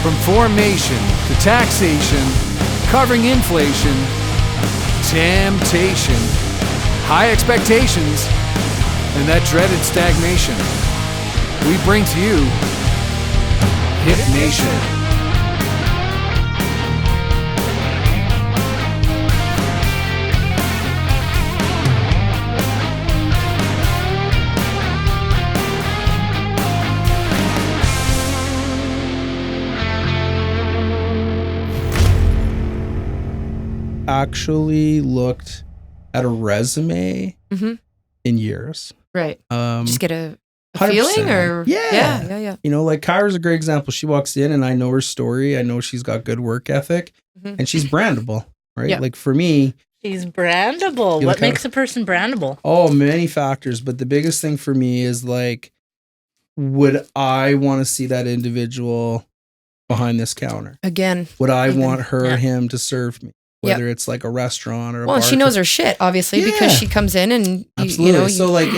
From formation to taxation, covering inflation, temptation, high expectations, and that dreaded stagnation. We bring to you Hip Nation. Actually looked at a resume in years. Right. Just get a feeling or yeah. You know, like Kyra's a great example. She walks in and I know her story. I know she's got good work ethic and she's brandable, right? Yeah. Like for me, she's brandable. What makes a person brandable? Oh, many factors, but the biggest thing for me is like, would I want to see that individual behind this counter? Again. Would I want her or him to serve me? Whether it's like a restaurant or a bar. She knows her shit, obviously, because she comes in and absolutely. You know, so like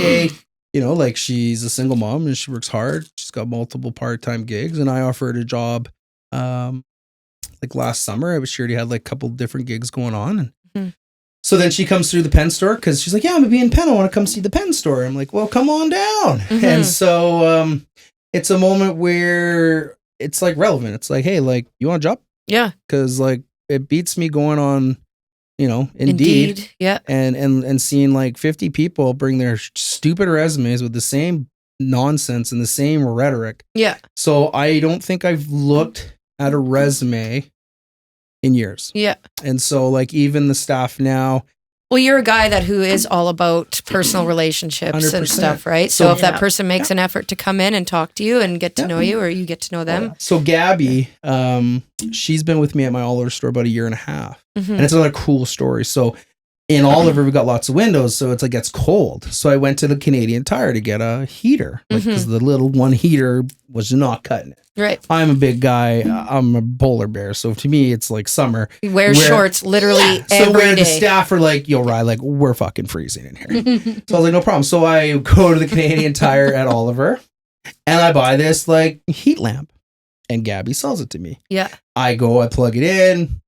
like she's a single mom and she works hard. She's got multiple part-time gigs, and I offered a job like last summer. She already had like a couple different gigs going on, and so then she comes through the pen store because she's like, "Yeah, I'm gonna be in Penn. I want to come see the pen store." I'm like, "Well, come on down." And so it's a moment where it's like relevant. It's like, "Hey, like, you want a job?" Yeah, because like. It beats me going on, you know, Indeed, and seeing like 50 people bring their stupid resumes with the same nonsense and the same rhetoric. Yeah. So I don't think I've looked at a resume in years. Yeah. And so like even the staff now. Well, you're a guy who is all about personal relationships 100%. And stuff, right? So if that person makes an effort to come in and talk to you and get to know you, or you get to know them. So Gabby, she's been with me at my Oliver store about a year and a half. And it's another cool story. So in Oliver, we've got lots of windows, so it's like gets cold. So I went to the Canadian Tire to get a heater, like because the little one heater was not cutting it. Right. I'm a big guy. I'm a polar bear, so to me, it's like summer. You wear shorts literally every so where day. the staff are like, "Yo, Rye, like we're fucking freezing in here." So I was like, "No problem." So I go to the Canadian Tire at Oliver, and I buy this like heat lamp, and Gabby sells it to me. Yeah. I go, I plug it in.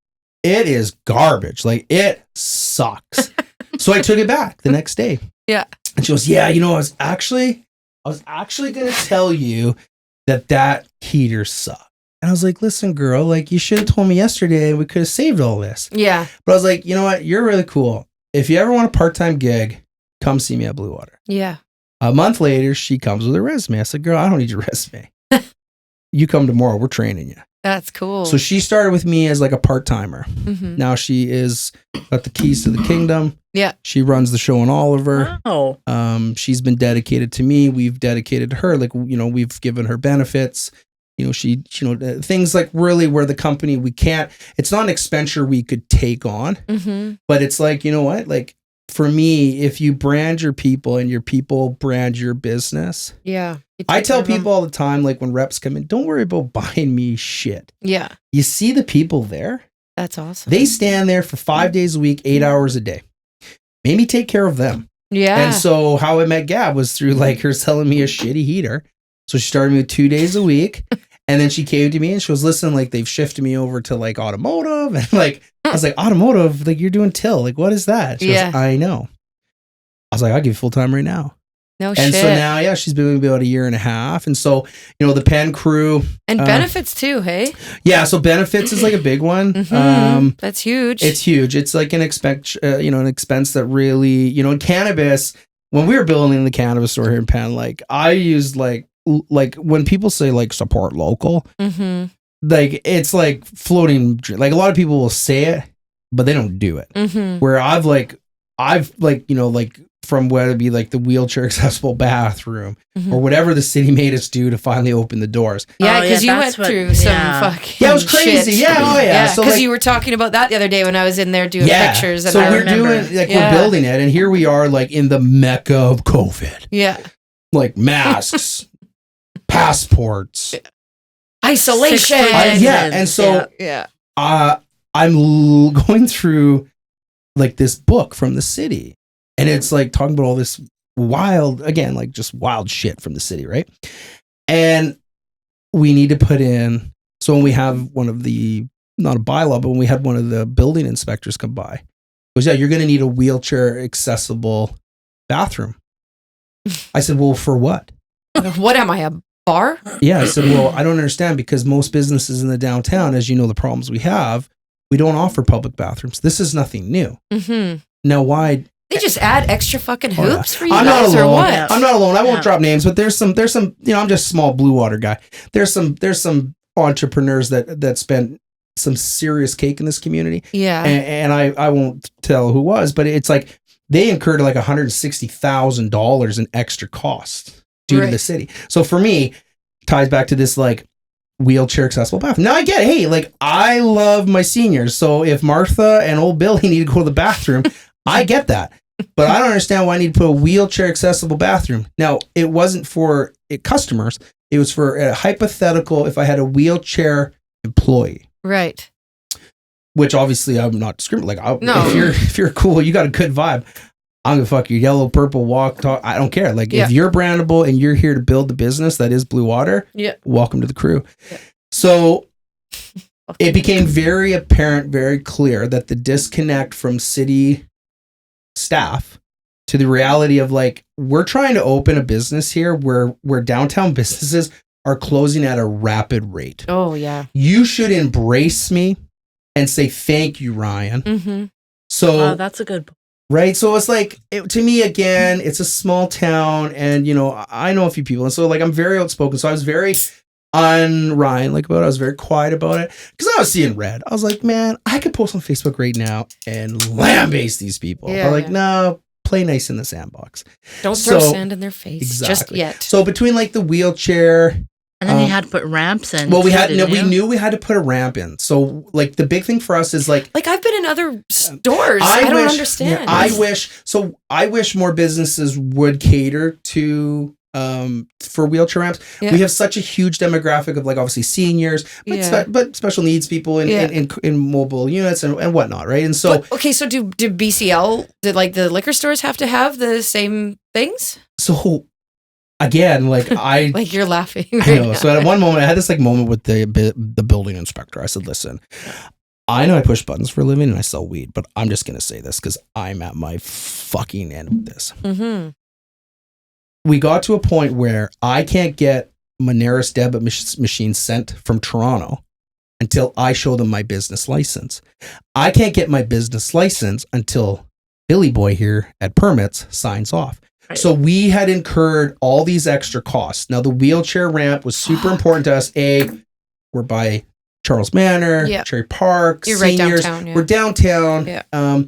It is garbage. Like, it sucks. So I took it back the next day. Yeah. And she goes, "Yeah, you know, I was actually going to tell you that heater sucked." And I was like, "Listen, girl, like, you should have told me yesterday and we could have saved all this." Yeah. But I was like, "You know what? You're really cool. If you ever want a part-time gig, come see me at Blue Water." Yeah. A month later, she comes with her resume. I said, "Girl, I don't need your resume. You come tomorrow. We're training you." That's cool. So she started with me as like a part-timer. Now she is got the keys to the kingdom. Yeah. She runs the show in Oliver. Wow. She's been dedicated to me. We've dedicated to her. Like, you know, we've given her benefits. You know, things like really where the company, it's not an expenditure we could take on, but it's like, you know what? Like for me, if you brand your people and your people brand your business. Yeah. I tell people all the time, like when reps come in, don't worry about buying me shit. Yeah. You see the people there? That's awesome. They stand there for 5 days a week, 8 hours a day. Made me take care of them. Yeah. And so how I met Gab was through like her selling me a shitty heater. So she started me with 2 days a week. And then she came to me and she was, "Listen, like they've shifted me over to like automotive." And like, I was like, "Automotive? Like you're doing till. Like what is that?" She goes, "I know." I was like, "I'll give you full time right now." No and shit. So now, she's been with me about a year and a half. And so, you know, the pen crew. And benefits too, hey? Yeah, so benefits is like a big one. That's huge. It's huge. It's like an expense that really, you know, in cannabis, when we were building the cannabis store here in Penn, like I used like when people say like support local, like it's like floating, like a lot of people will say it, but they don't do it. Where I've you know, like from whether it be like the wheelchair accessible bathroom or whatever the city made us do to finally open the doors. Yeah, because you went through some fucking it was crazy. Shit. Yeah, oh yeah. So because you were talking about that the other day when I was in there doing pictures. And so I we're remember. doing, like we're building it, and here we are like in the mecca of COVID. Yeah. Like masks, passports. Isolation. And so I'm going through like this book from the city, and it's like talking about all this wild, again, like just wild shit from the city, right? And we need to put in So when we have one of the, not a bylaw, but when we had one of the building inspectors come by, it was, yeah, you're going to need a wheelchair accessible bathroom. I said, well, for what? What am I, a bar? Yeah, I said, well, I don't understand, because most businesses in the downtown, as you know, the problems we have, we don't offer public bathrooms. This is nothing new. Mm-hmm. Now, why? They just add extra fucking hoops for you I'm guys, not or alone. what? I'm not alone. I won't drop names, but there's some, you know, I'm just a small blue water guy. There's some entrepreneurs that spent some serious cake in this community. Yeah. And I won't tell who was, but it's like they incurred like $160,000 in extra costs due to the city. So for me, ties back to this like wheelchair accessible bathroom. Now I get, hey, like I love my seniors. So if Martha and old Billy need to go to the bathroom, I get that. But I don't understand why I need to put a wheelchair accessible bathroom. Now, it wasn't for customers. It was for a hypothetical if I had a wheelchair employee. Right. Which obviously I'm not discriminating. Like, no. if you're cool, you got a good vibe, I'm gonna fuck your yellow, purple, walk, talk. I don't care. Like, if you're brandable and you're here to build the business that is Blue Water, welcome to the crew. Yeah. So it became very apparent, very clear that the disconnect from city staff to the reality of like, we're trying to open a business here where downtown businesses are closing at a rapid rate. Oh yeah. You should embrace me and say, thank you, Ryan. Mm-hmm. So that's a good point. Right. So it's like, to me, again, it's a small town and, you know, I know a few people. And so like, I'm very outspoken. So I was very on Ryan, like about it. I was very quiet about it because I was seeing red. I was like, man, I could post on Facebook right now and lambaste these people. Yeah, but like, no, play nice in the sandbox. Don't throw sand in their face just yet. So between like the wheelchair, and then you had to put ramps in. Well, we knew we had to put a ramp in. So like the big thing for us is like I've been in other stores. I don't understand. Yeah, I wish more businesses would cater to for wheelchair ramps. Yeah. We have such a huge demographic of like obviously seniors, but special needs people in mobile units and whatnot, right? And so so do BCL, did like the liquor stores have to have the same things? So again, like like you're laughing. Right I know. now. So at one moment, I had this like moment with the building inspector. I said, "Listen, I know I push buttons for a living and I sell weed, but I'm just gonna say this because I'm at my fucking end with this." Mm-hmm. We got to a point where I can't get Moneris debit machines sent from Toronto until I show them my business license. I can't get my business license until Billy Boy here at Permits signs off. Right. So we had incurred all these extra costs. Now the wheelchair ramp was super important to us. We're by Charles Manor, Cherry Park, you're seniors. Right downtown. Yeah. We're downtown. Yeah.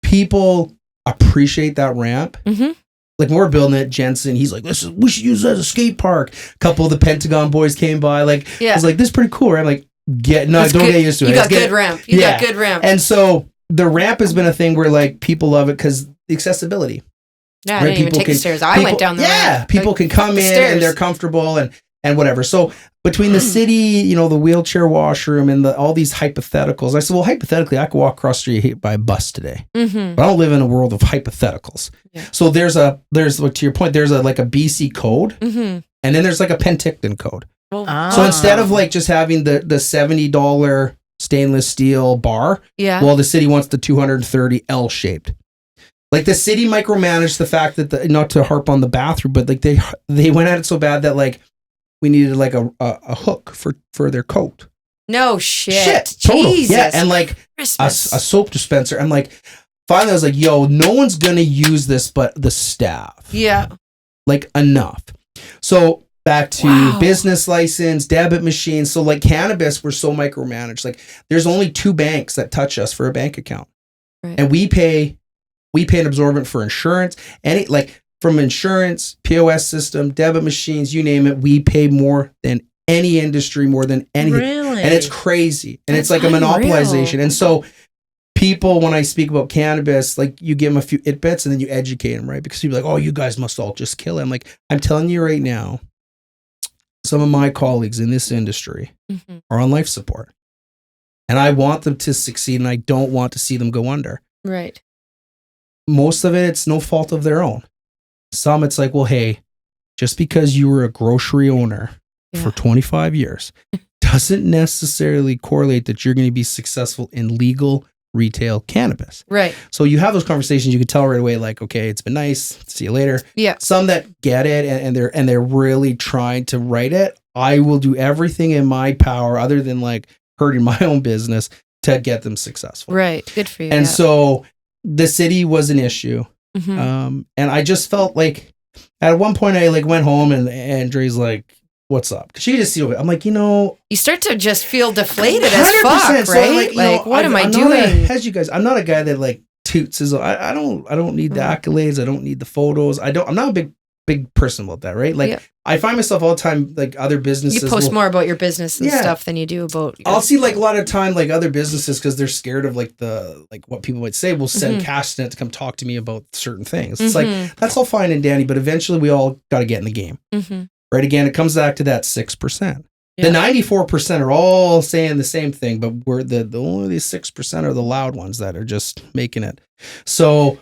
People appreciate that ramp. Mm-hmm. Like when we're building it, Jensen, he's like, we should use it as a skate park. A couple of the Pentagon boys came by. Like, I was like, this is pretty cool. Right? I'm like, don't get used to it. You got good ramp. You got good ramp. And so the ramp has been a thing where like people love it because the accessibility. Yeah, I didn't even take the stairs. I went down the ramp. Yeah, people can come in and they're comfortable and whatever. So between the city, you know, the wheelchair washroom and all these hypotheticals, I said, well, hypothetically, I could walk across the street by a bus today. Mm-hmm. But I don't live in a world of hypotheticals. Yeah. So there's to your point, there's like a BC code, and then there's like a Penticton code. So instead of like just having the $70 stainless steel bar, well, the city wants the 230 L-shaped. Like the city micromanaged the fact that not to harp on the bathroom, but like they went at it so bad that like we needed like a hook for their coat. No shit. Total. Jesus. Yeah, and like a soap dispenser. I'm like, finally I was like, yo, no one's gonna use this but the staff. Yeah. Like enough. So back to business license, debit machines. So like cannabis, we're so micromanaged. Like there's only 2 banks that touch us for a bank account. Right. And we pay an absorbent for insurance. From insurance, POS system, debit machines, you name it, we pay more than any industry, more than anything. Really? And it's crazy. And it's like a monopolization. And so people, when I speak about cannabis, like you give them a few bits and then you educate them, right? Because you're like, oh, you guys must all just kill it. I'm like, I'm telling you right now, some of my colleagues in this industry are on life support. And I want them to succeed and I don't want to see them go under. Right. Most of it, it's no fault of their own. Some, it's like, well, hey, just because you were a grocery owner for 25 years doesn't necessarily correlate that you're going to be successful in legal retail cannabis. Right. So you have those conversations, you can tell right away, like, okay, it's been nice. See you later. Yeah. Some that get it and they're really trying to write it. I will do everything in my power other than like hurting my own business to get them successful. Right. Good for you. And so the city was an issue. And I just felt like at one point I like went home and Andre's like, what's up? Cause she could just see it. I'm like, you start to just feel deflated as fuck, so right? Like, what am I doing? As you guys, I'm not a guy that like toots his. I don't need the accolades. I don't need the photos. I'm not a big person about that, right? Like I find myself all the time, like other businesses. You post more about your business and stuff than you do about. I'll see like a lot of time, like other businesses, because they're scared of like what people might say. Will send Cashnet to come talk to me about certain things. It's like that's all fine and dandy, but eventually we all got to get in the game. Right. Again, it comes back to that 6%. The 94% are all saying the same thing, but we're the only 6% are the loud ones that are just making it. So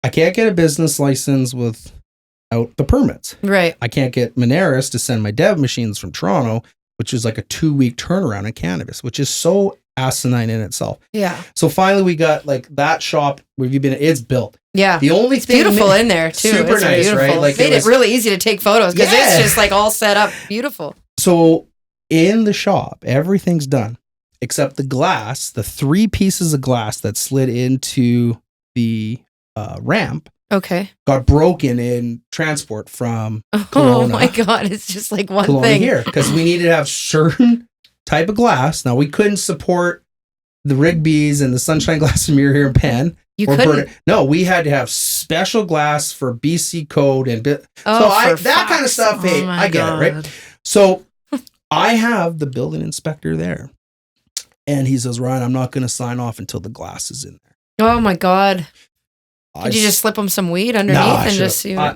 I can't get a business license without the permits. Right. I can't get Moneris to send my dev machines from Toronto, which is like a 2-week turnaround in cannabis, which is so asinine in itself. Yeah. So finally we got like that shop where you've been, it's built. Yeah. The only thing beautiful in there too. Super it's nice, beautiful. right? Like made it really easy to take photos because it's just like all set up beautiful. So in the shop, everything's done except the glass, the 3 pieces of glass that slid into the ramp. Okay. Got broken in transport from Kelowna. Oh my God. It's just like one Kelowna thing here because we needed to have certain type of glass. Now we couldn't support the Rigby's and the Sunshine Glass and Mirror here in Penn. You couldn't? No, we had to have special glass for BC code and that kind of stuff. Hey, I get it, right? So I have the building inspector there, and he says, "Ryan, I'm not going to sign off until the glass is in there." Oh my God! Did you just slip them some weed underneath and just see? I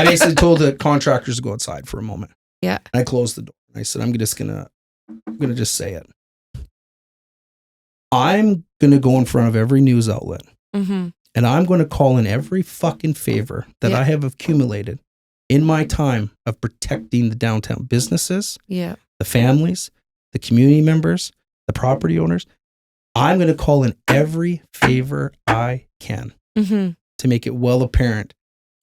basically told the contractors to go outside for a moment. Yeah, and I closed the door. I said, "I'm gonna just say it. I'm going to go in front of every news outlet and I'm going to call in every fucking favor that I have accumulated in my time of protecting the downtown businesses, the families, the community members, the property owners. I'm going to call in every favor I can to make it well apparent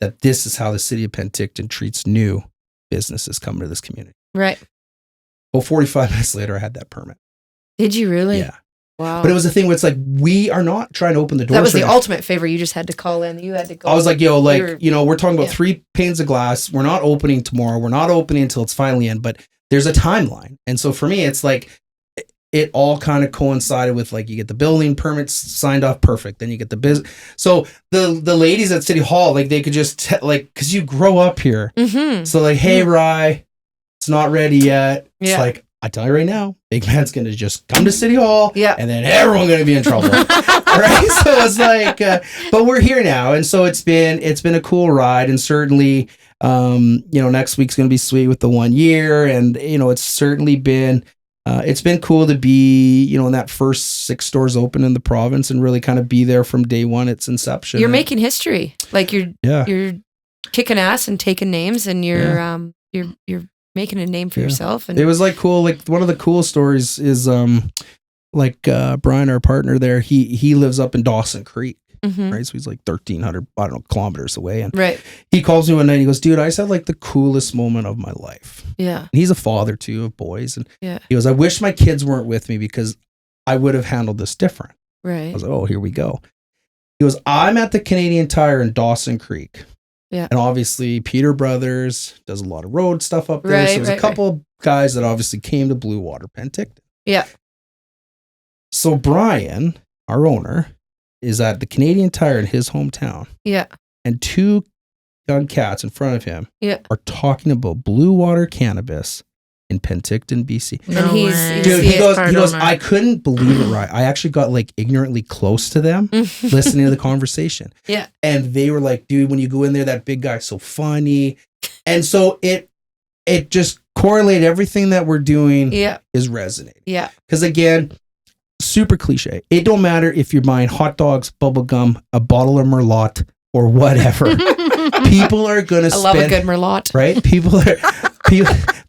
that this is how the city of Penticton treats new businesses coming to this community." Right. Well, 45 minutes later, I had that permit. Did you really? Yeah. Wow. But it was a thing where it's like, we are not trying to open the doors. That was the ultimate favor. You just had to call in. You had to go. I was like, we're talking about 3 panes of glass. We're not opening tomorrow. We're not opening until it's finally in, but there's a timeline. And so for me, it's like, it all kind of coincided with like, you get the building permits signed off perfect. Then you get the business. So the ladies at City Hall, like they could just cause you grow up here. So like, hey, Rye, it's not ready yet. It's like, I tell you right now, Big Man's going to just come to City Hall and then everyone's going to be in trouble. Right? So it's like, but we're here now. And so it's been a cool ride. And certainly, next week's going to be sweet with the 1 year. And, it's certainly been, it's been cool to be, in that first 6 stores open in the province and really kind of be there from day one, its inception. You're making history. Like you're kicking ass and taking names and you're making a name for yourself. And it was like cool. Like one of the cool stories is Brian, our partner there, he lives up in Dawson Creek. Right. So he's like 1,300, kilometers away. And he calls me one night and he goes, "Dude, I just had like the coolest moment of my life." Yeah. And he's a father too of boys. And he goes, "I wish my kids weren't with me because I would have handled this different." Right. I was like, "Oh, here we go." He goes, "I'm at the Canadian Tire in Dawson Creek." Yeah. And obviously Peter Brothers does a lot of road stuff up there. So there's a couple of guys that obviously came to Blue Water Penticton. Yeah. So Brian, our owner, is at the Canadian Tire in his hometown. Yeah. And 2 young cats in front of him are talking about Blue Water cannabis in Penticton, BC. He goes, "I couldn't believe it, right? I actually got like ignorantly close to them listening to the conversation." Yeah. And they were like, "Dude, when you go in there, that big guy's so funny." And so it just correlated everything that we're doing is resonating. Yeah. Because again, super cliche. It don't matter if you're buying hot dogs, bubble gum, a bottle of Merlot, or whatever. People are going to spend. I love a good Merlot. Right?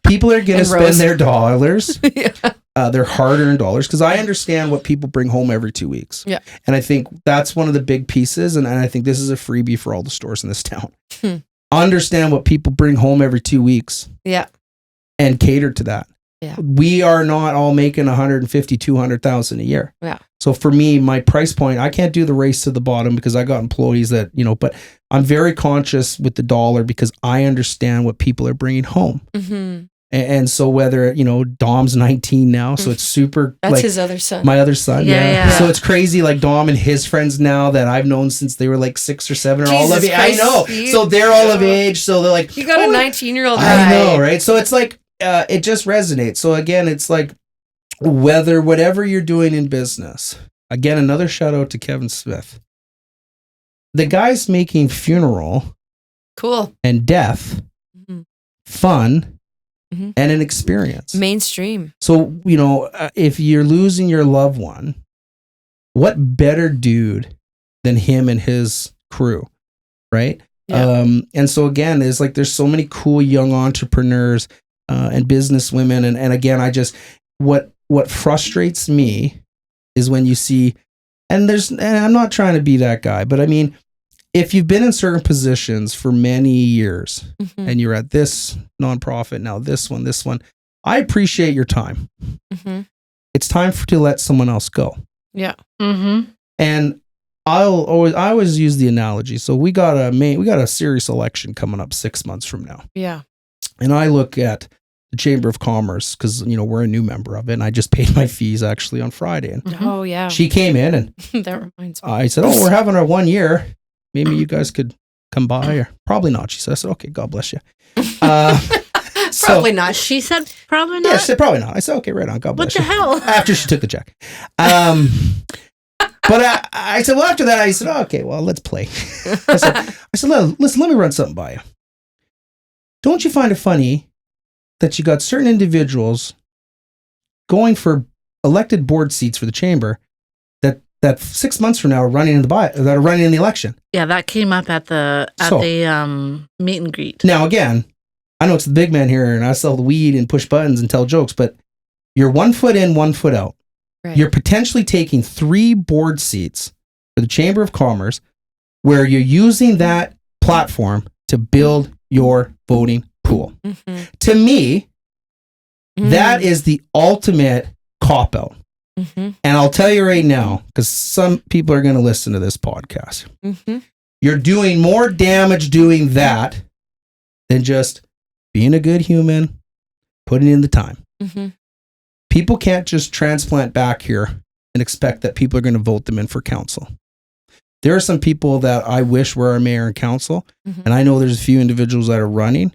people are going to spend their dollars, Yeah. Their hard-earned dollars, because I understand what people bring home every 2 weeks. Yeah. And I think that's one of the big pieces, and I think this is a freebie for all the stores in this town. Understand what people bring home every 2 weeks. Yeah. And cater to that. Yeah. We are not all making 150, 200,000 a year. Yeah. So for me, my price point, I can't do the race to the bottom because I got employees that, but I'm very conscious with the dollar because I understand what people are bringing home. Mm-hmm. And so whether, Dom's 19 now, so it's super. That's his other son. My other son. Yeah. So it's crazy, like Dom and his friends now that I've known since they were like 6 or 7 are all of age. I know. So they're all of age. So they're like. You got a 19-year-old guy. I know, right? So it's like, it just resonates. So again, it's like whatever you're doing in business. Again, another shout out to Kevin Smith. The guy's making funeral. Cool. And death. Mm-hmm. Fun. Mm-hmm. And an experience. Mainstream. So, if you're losing your loved one, what better dude than him and his crew, right? Yeah. And so again, there's so many cool young entrepreneurs and business women. And again, what frustrates me is when you see, and I'm not trying to be that guy, but I mean, if you've been in certain positions for many years mm-hmm. and you're at this nonprofit, now this one, I appreciate your time. Mm-hmm. It's time to let someone else go. Yeah. Mm-hmm. And I always use the analogy. So we got a serious election coming up 6 months from now. Yeah. And I look at the Chamber of Commerce because, we're a new member of it. And I just paid my fees actually on Friday. And oh, yeah. She came in and that reminds me. I said, we're having our 1 year. Maybe you guys could come by, or probably not. She said, I said, okay, God bless you. Probably not. She said, probably not. Yeah, she said, probably not. I said, okay, right on. God bless you. What the hell? After she took the check. But I said, well, after that, I said, okay, well, let's play. I said, listen, let me run something by you. Don't you find it funny that you got certain individuals going for elected board seats for the chamber that 6 months from now are running in the election? Yeah, that came up at the meet and greet. Now, again, I know it's the big man here, and I sell the weed and push buttons and tell jokes, but you're 1 foot in, 1 foot out. Right. You're potentially taking 3 board seats for the Chamber of Commerce where you're using that platform to build your voting pool. Mm-hmm. To me, that is the ultimate cop-out. Mm-hmm. And I'll tell you right now, because some people are going to listen to this podcast, you're doing more damage doing that than just being a good human, putting in the time. Mm-hmm. People can't just transplant back here and expect that people are going to vote them in for council. There are some people that I wish were our mayor and council, and I know there's a few individuals that are running,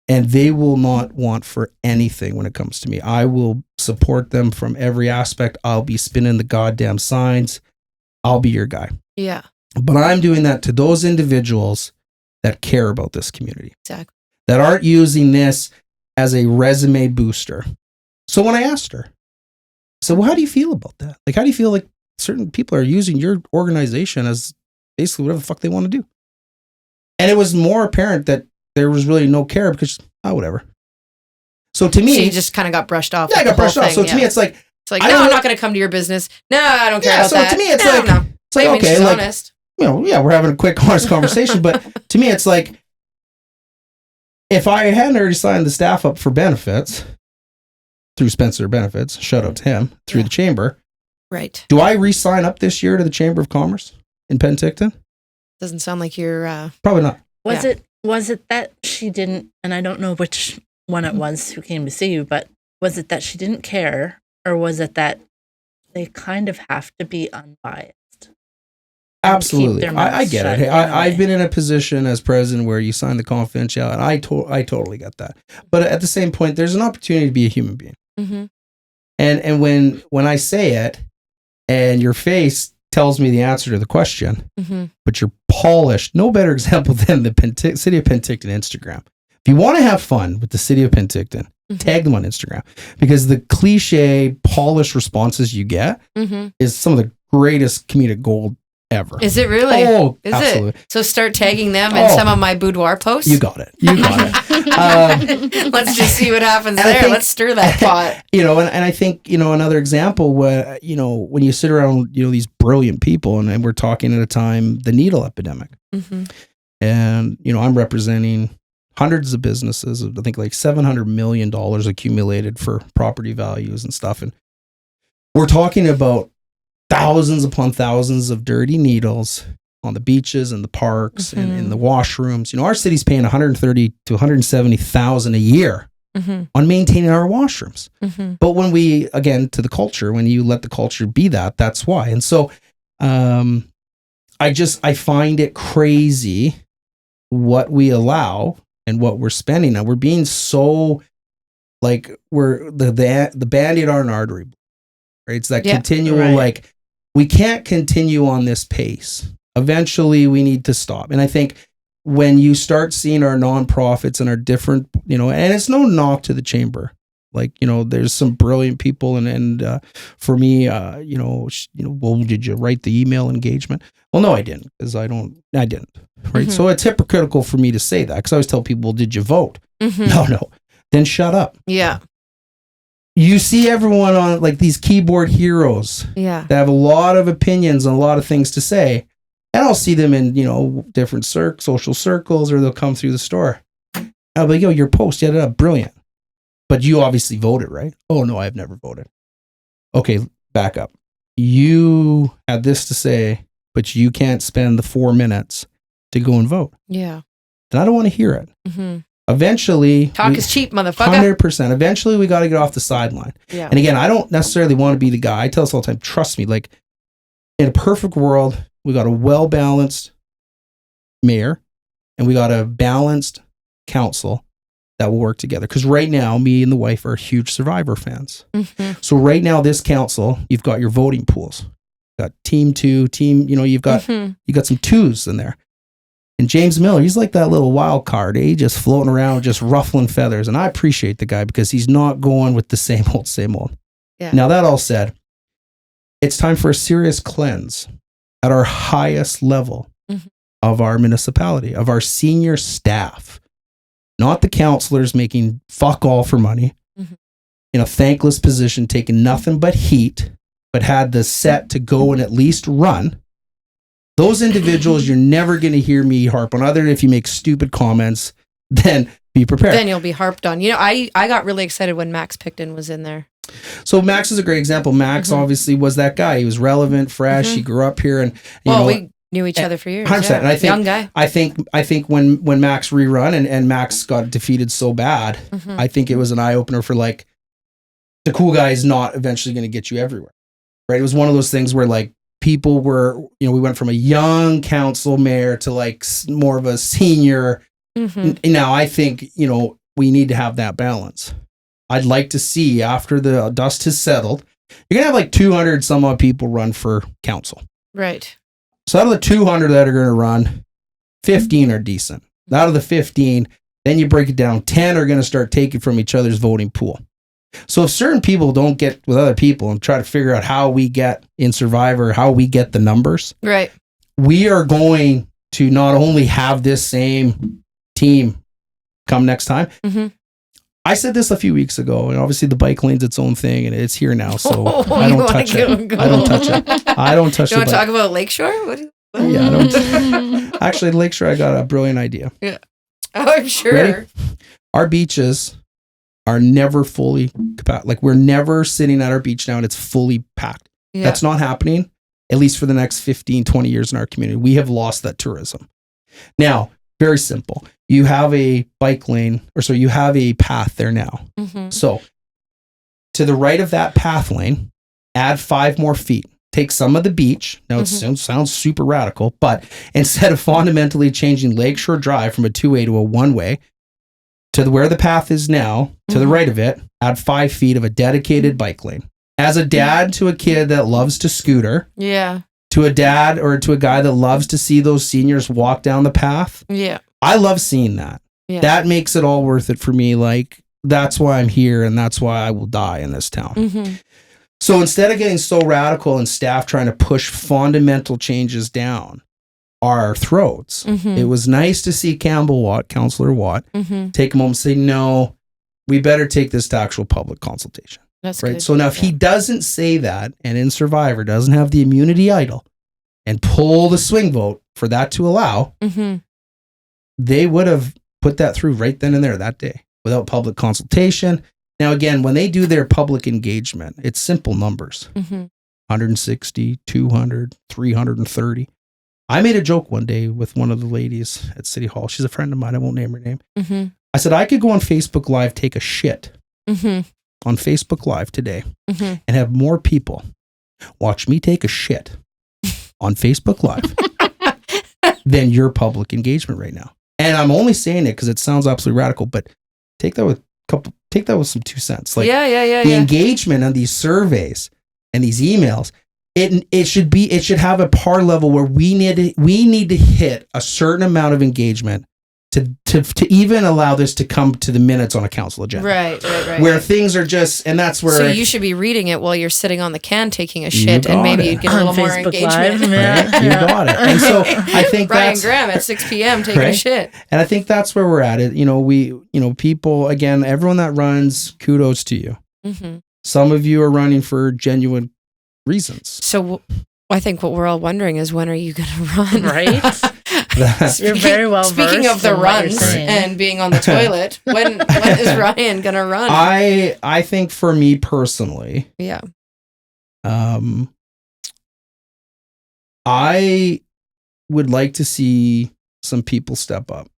and they will not want for anything when it comes to me. I will support them from every aspect. I'll be spinning the goddamn signs. I'll be your guy. Yeah. But I'm doing that to those individuals that care about this community. Exactly. That aren't using this as a resume booster. So when I asked her, I said, well, how do you feel about that? Like, how do you feel like certain people are using your organization as basically whatever the fuck they want to do? And it was more apparent that there was really no care because, whatever. So to me... So you just kind of got brushed off. Yeah, I got brushed off. So to me, it's like... It's like, no, I'm not going to come to your business. No, I don't care about that. So to me, it's no, like... No. It's like, okay, she's like... honest. We're having a quick, honest conversation, but to me, it's like... If I hadn't already signed the staff up for benefits, through Spencer Benefits, shout out to him, through the chamber... Right. Do I re-sign up this year to the Chamber of Commerce in Penticton? Doesn't sound like you're... Probably not. Was it that she didn't, and I don't know which one it was who came to see you, but was it that she didn't care, or was it that they kind of have to be unbiased? Absolutely. I get it. Hey, I've been in a position as president where you sign the confidentiality, and I totally get that. But at the same point, there's an opportunity to be a human being. Mm-hmm. And when I say it, and your face tells me the answer to the question, but you're polished. No better example than the City of Penticton Instagram. If you want to have fun with the City of Penticton, tag them on Instagram, because the cliche polished responses you get is some of the greatest comedic gold ever. Is it really? Oh, Is absolutely. it? So start tagging them in some of my boudoir posts. You got it. Let's just see what happens And I there. think- Let's stir that pot. And I think, another example where, when you sit around, these brilliant people and we're talking at a time, the needle epidemic. Mm-hmm. And, I'm representing hundreds of businesses, I think like $700 million accumulated for property values and stuff. And we're talking about thousands upon thousands of dirty needles on the beaches and the parks and in the washrooms. Our city's paying $130,000 to $170,000 a year on maintaining our washrooms. But when we, again, to the culture, when you let the culture be that, that's why. And so I find it crazy what we allow and what we're spending. Now we're being so like we're the Band-Aid on an artery, right? It's that continual like we can't continue on this pace. Eventually we need to stop. And I think when you start seeing our nonprofits and our different, and it's no knock to the chamber. Like, there's some brilliant people and for me, well, did you write the email engagement? Well, no, I didn't because I didn't. Right. So it's hypocritical for me to say that because I always tell people, well, did you vote? No. Then shut up. Yeah. You see everyone on like these keyboard heroes that have a lot of opinions and a lot of things to say. And I'll see them in, different social circles or they'll come through the store. I'll be like, yo, your post, brilliant. But you obviously voted, right? Oh, no, I've never voted. Okay, back up. You had this to say, but you can't spend the 4 minutes to go and vote. Yeah. And I don't want to hear it. Eventually. Talk is cheap, motherfucker. 100%. Eventually, we got to get off the sideline. Yeah. And again, I don't necessarily want to be the guy. I tell us all the time, trust me, like in a perfect world, we got a well-balanced mayor and we got a balanced council that will work together. Because right now, me and the wife are huge Survivor fans. So right now, this council, you've got your voting pools. You've got team 2, you've got some 2s in there. And James Miller, he's like that little wild card. He's just floating around, just ruffling feathers. And I appreciate the guy because he's not going with the same old. Yeah. Now, that all said, it's time for a serious cleanse at our highest level of our municipality, of our senior staff. Not the counselors making fuck all for money in a thankless position, taking nothing but heat, but had the set to go and at least run. Those individuals, you're never going to hear me harp on, other than if you make stupid comments, then be prepared. Then you'll be harped on. I got really excited when Max Picton was in there. So Max is a great example. Max obviously was that guy. He was relevant, fresh. He grew up here, and we knew each other for years. 100%. Yeah. And I think, young guy. I think when Max rerun and Max got defeated so bad, I think it was an eye opener for like the cool guy is not eventually going to get you everywhere, right? It was one of those things where like people were, we went from a young council mayor to like more of a senior. Now I think we need to have that balance. I'd like to see after the dust has settled, you're gonna have like 200 some odd people run for council. Right. So out of the 200 that are going to run, 15 are decent. Out of the 15, then you break it down. 10 are going to start taking from each other's voting pool. So if certain people don't get with other people and try to figure out how we get in Survivor, how we get the numbers, right? We are going to not only have this same team come next time. I said this a few weeks ago, and obviously the bike lane's its own thing, and it's here now, so I don't touch it. I don't touch it. I don't touch it. You want to talk about Lakeshore? What? Yeah, I don't. Actually, Lakeshore, I got a brilliant idea. Yeah. Oh, I'm sure. Ready? Our beaches are never fully packed. Like, we're never sitting at our beach now, and it's fully packed. Yeah. That's not happening, at least for the next 15, 20 years in our community. We have lost that tourism. Now, very simple. You have a bike lane, you have a path there now. So to the right of that path lane, add 5 more feet. Take some of the beach. Now it sounds super radical, but instead of fundamentally changing Lakeshore Drive from a 2-way to a 1-way, to where the path is now, to the right of it, add 5 feet of a dedicated bike lane. As a dad to a kid that loves to scooter, to a dad or to a guy that loves to see those seniors walk down the path, I love seeing that. Yeah. That makes it all worth it for me. Like, that's why I'm here and that's why I will die in this town. So instead of getting so radical and staff trying to push fundamental changes down our throats, it was nice to see Councillor Watt, take a moment and say, no, we better take this to actual public consultation. That's right. Good. So now if he doesn't say that and in Survivor doesn't have the immunity idol and pull the swing vote for that to allow, they would have put that through right then and there that day without public consultation. Now, again, when they do their public engagement, it's simple numbers, 160, 200, 330. I made a joke one day with one of the ladies at City Hall. She's a friend of mine. I won't name her name. I said, I could go on Facebook Live, take a shit on Facebook Live today and have more people watch me take a shit on Facebook Live than your public engagement right now. And I'm only saying it because it sounds absolutely radical, but take that with some 2 cents. Like the engagement on these surveys and these emails, it should have a par level where we need to hit a certain amount of engagement to even allow this to come to the minutes on a council agenda. Right. Where things are just, and that's where. So you should be reading it while you're sitting on the can taking a shit, and maybe you'd get a little more engagement. Right? You got it. And so I think Brian Graham at 6 p.m. taking a shit. And I think that's where we're at. It. People, again, everyone that runs, kudos to you. Some of you are running for genuine reasons. So I think what we're all wondering is, when are you going to run? Right? You're very well versed. Speaking of the runs and being on the toilet, when is Ryan going to run? I think for me personally, I would like to see some people step up.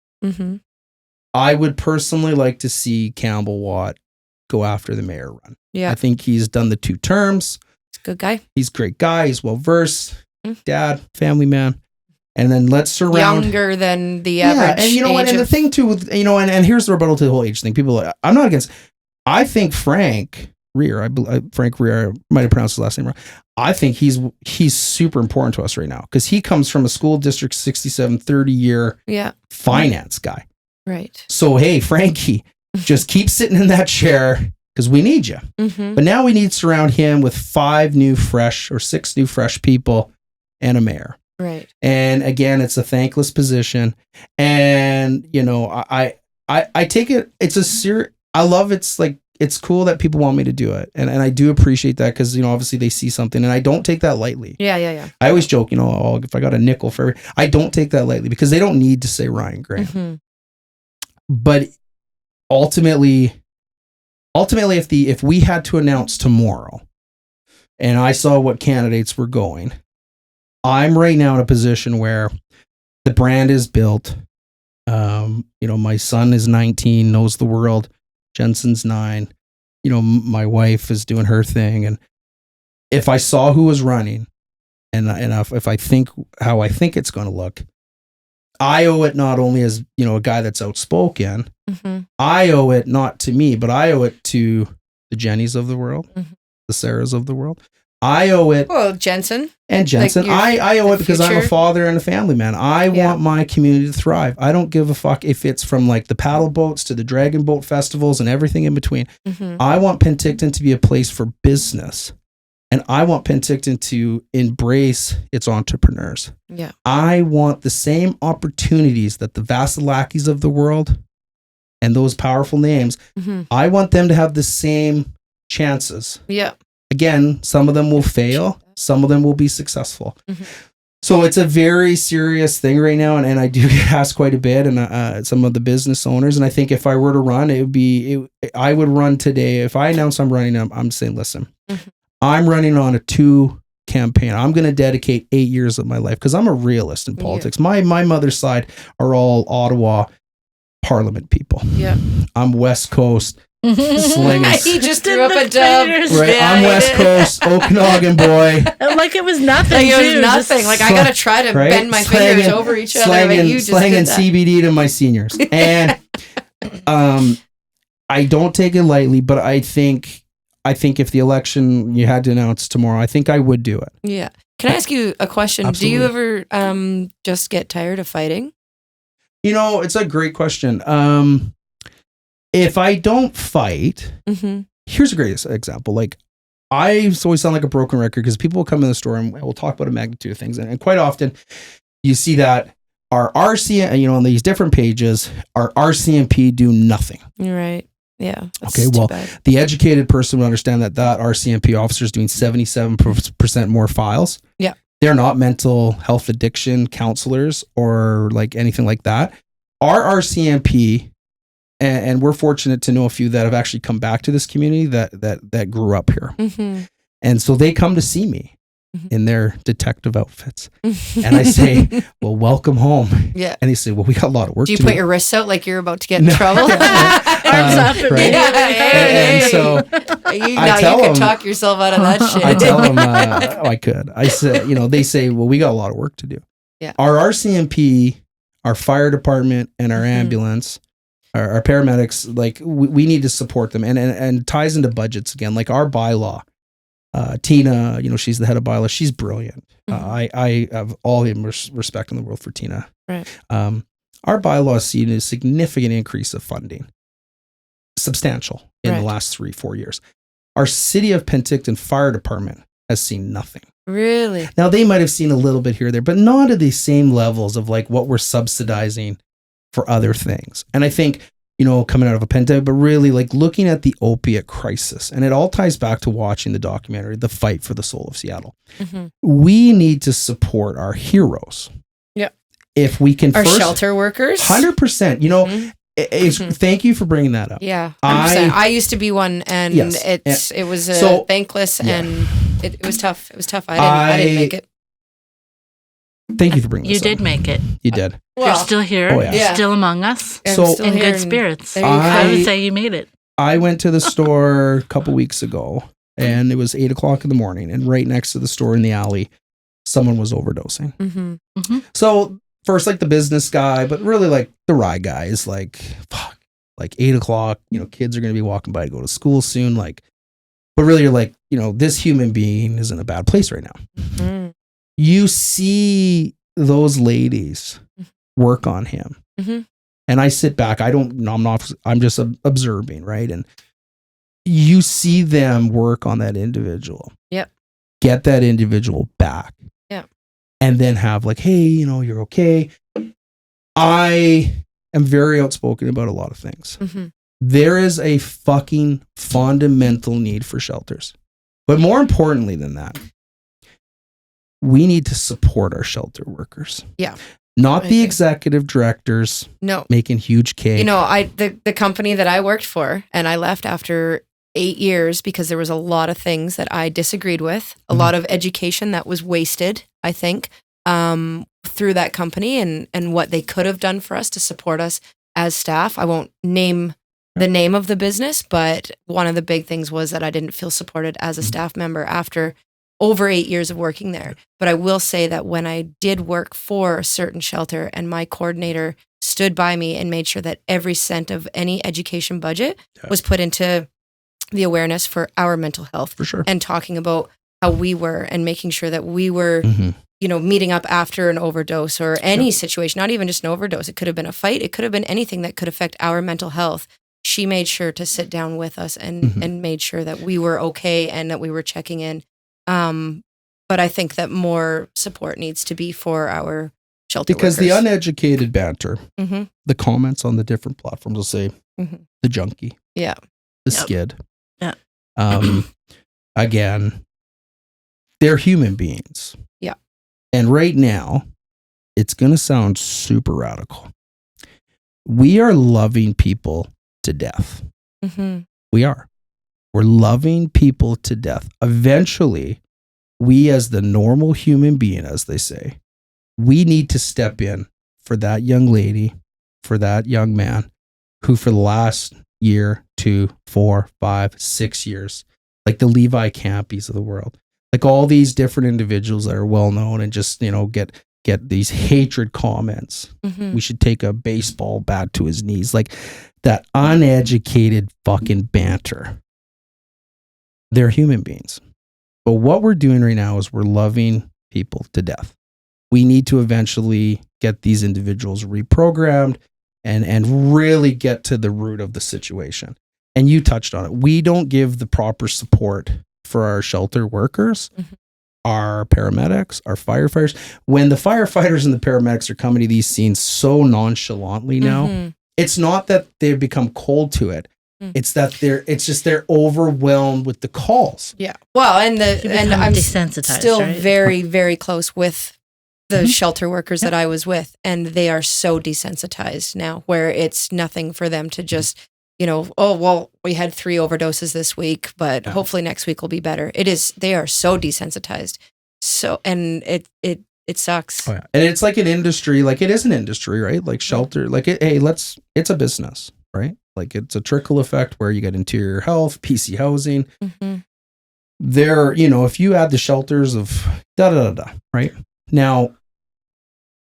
I would personally like to see Campbell Watt go after the mayor run. I think he's done the 2 terms. He's a good guy. He's a great guy. He's well versed. Dad, family man. And then let's surround younger than the average. And you know what? And the thing too, with and here's the rebuttal to the whole age thing. People, I'm not against. I think Frank Rear, Frank Rear, I might have pronounced his last name wrong. I think he's super important to us right now because he comes from a school district 67, 30-year finance guy. Right. So hey, Frankie, just keep sitting in that chair because we need you. But now we need to surround him with 6 new fresh people and a mayor. Right. And again, it's a thankless position. And, I take it, I love it's cool that people want me to do it. And I do appreciate that because, obviously they see something and I don't take that lightly. Yeah. I always joke, if I got a nickel for it, I don't take that lightly because they don't need to say Ryan Graham. But ultimately, if we had to announce tomorrow and I saw what candidates were going, I'm right now in a position where the brand is built. My son is 19, knows the world. Jensen's 9. My wife is doing her thing. And if I saw who was running and if I think how I think it's going to look, I owe it not only as, a guy that's outspoken, I owe it not to me, but I owe it to the Jennys of the world, the Sarahs of the world. I owe it. Well, Jensen. And Jensen. Like I owe it because I'm a father and a family man. I want my community to thrive. I don't give a fuck if it's from like the paddle boats to the dragon boat festivals and everything in between. I want Penticton to be a place for business. And I want Penticton to embrace its entrepreneurs. Yeah. I want the same opportunities that the Vasilakis of the world and those powerful names, I want them to have the same chances. Yeah. Again, some of them will fail. Some of them will be successful. So it's a very serious thing right now. And I do get asked quite a bit and some of the business owners. And I think if I were to run, I would run today. If I announce I'm running, I'm saying, listen, I'm running on a 2 campaign. I'm going to dedicate 8 years of my life because I'm a realist in politics. My mother's side are all Ottawa Parliament people. Yeah. I'm West Coast. Slinging. He just threw up a dub. Right, yeah, I'm West Coast, Okanagan boy. Like it was nothing. Like it was nothing. Like I gotta try to bend my fingers over each other. But you just slanging CBD to my seniors, and I don't take it lightly. But I think if the election you had to announce tomorrow, I think I would do it. Yeah. Can I ask you a question? Absolutely. Do you ever just get tired of fighting? It's a great question. If I don't fight, here's a great example. Like, I always sound like a broken record because people will come in the store and we'll talk about a magnitude of things. And quite often you see that our RCM, on these different pages, our RCMP do nothing. Right. Yeah. Okay. Well, the educated person would understand that RCMP officer is doing 77% more files. Yeah. They're not mental health addiction counselors or like anything like that. Our RCMP, and we're fortunate to know a few that have actually come back to this community that grew up here. Mm-hmm. And so they come to see me in their detective outfits. And I say, well, welcome home. Yeah. And they say, well, we got a lot of work to do. Do you put your wrists out like you're about to get in trouble? Arms up. Right? And so you can talk yourself out of that shit. I tell them, I could. I said, they say, well, we got a lot of work to do. Yeah. Our RCMP, our fire department, and our ambulance, our paramedics, like we need to support them, and ties into budgets again. Like our bylaw, Tina, she's the head of bylaw. She's brilliant. I have all the respect in the world for Tina. Right. Our bylaw has seen a significant increase of funding, substantial in the last 3-4 years. Our city of Penticton fire department has seen nothing. Really? Now they might have seen a little bit here or there, but not at the same levels of like what we're subsidizing for other things. And I think, coming out of a pandemic, but really like looking at the opiate crisis, and it all ties back to watching the documentary, The Fight for the Soul of Seattle. Mm-hmm. We need to support our heroes. Yeah. If we can our shelter workers. 100%, thank you for bringing that up. Yeah. I used to be one, and it was thankless and it was tough. It was tough. I didn't make it. Thank you for bringing this up. You did make it. You did. You're still here. Oh, yeah. Still among us. So in good spirits. I would say you made it. I went to the store a couple weeks ago, and it was 8:00 in the morning, and right next to the store in the alley, someone was overdosing. Mm-hmm. Mm-hmm. So first, like the business guy, but really like the rye guy is like, fuck, like 8:00, kids are going to be walking by to go to school soon. Like, but really you're like, this human being is in a bad place right now. Mm-hmm. You see those ladies work on him. Mm-hmm. And I sit back. I'm just observing, right? And you see them work on that individual. Yep. Get that individual back. Yeah. And then have like, hey, you're okay. I am very outspoken about a lot of things. Mm-hmm. There is a fucking fundamental need for shelters. But more importantly than that, we need to support our shelter workers. Yeah. Not the executive directors. No. Making huge cake. The company that I worked for, and I left after 8 years because there was a lot of things that I disagreed with, a lot of education that was wasted, I think, through that company and what they could have done for us to support us as staff. I won't name the name of the business, but one of the big things was that I didn't feel supported as a staff member after over 8 years of working there. But I will say that when I did work for a certain shelter and my coordinator stood by me and made sure that every cent of any education budget was put into the awareness for our mental health. For sure. And talking about how we were and making sure that we were, meeting up after an overdose or any situation, not even just an overdose. It could have been a fight. It could have been anything that could affect our mental health. She made sure to sit down with us and made sure that we were okay and that we were checking in. But I think that more support needs to be for our shelter because workers. The uneducated banter, the comments on the different platforms will say the junkie, the skid. Again, they're human beings. Yeah. And right now, it's going to sound super radical. We are loving people to death. We are. We're loving people to death. Eventually, we as the normal human being, as they say, we need to step in for that young lady, for that young man who for the last year, 2, 4, 5, 6 years, like the Levi Campies of the world, like all these different individuals that are well known and just, get these hatred comments. We should take a baseball bat to his knees. Like that uneducated fucking banter. They're human beings. But what we're doing right now is we're loving people to death. We need to eventually get these individuals reprogrammed and really get to the root of the situation. And you touched on it. We don't give the proper support for our shelter workers, our paramedics, our firefighters. When the firefighters and the paramedics are coming to these scenes so nonchalantly now, it's not that they've become cold to it. It's that they're overwhelmed with the calls. Yeah. Well, and I'm desensitized, still right? very, very close with the shelter workers that I was with, and they are so desensitized now, where it's nothing for them to just, oh, well, we had 3 overdoses this week, but hopefully next week will be better. They are so desensitized. So, and it sucks. Oh, yeah. And it's like an industry, like it is an industry, right? Like shelter, like it's a business, right? Like it's a trickle effect where you get interior health, PC housing. There, if you add the shelters of right? Now,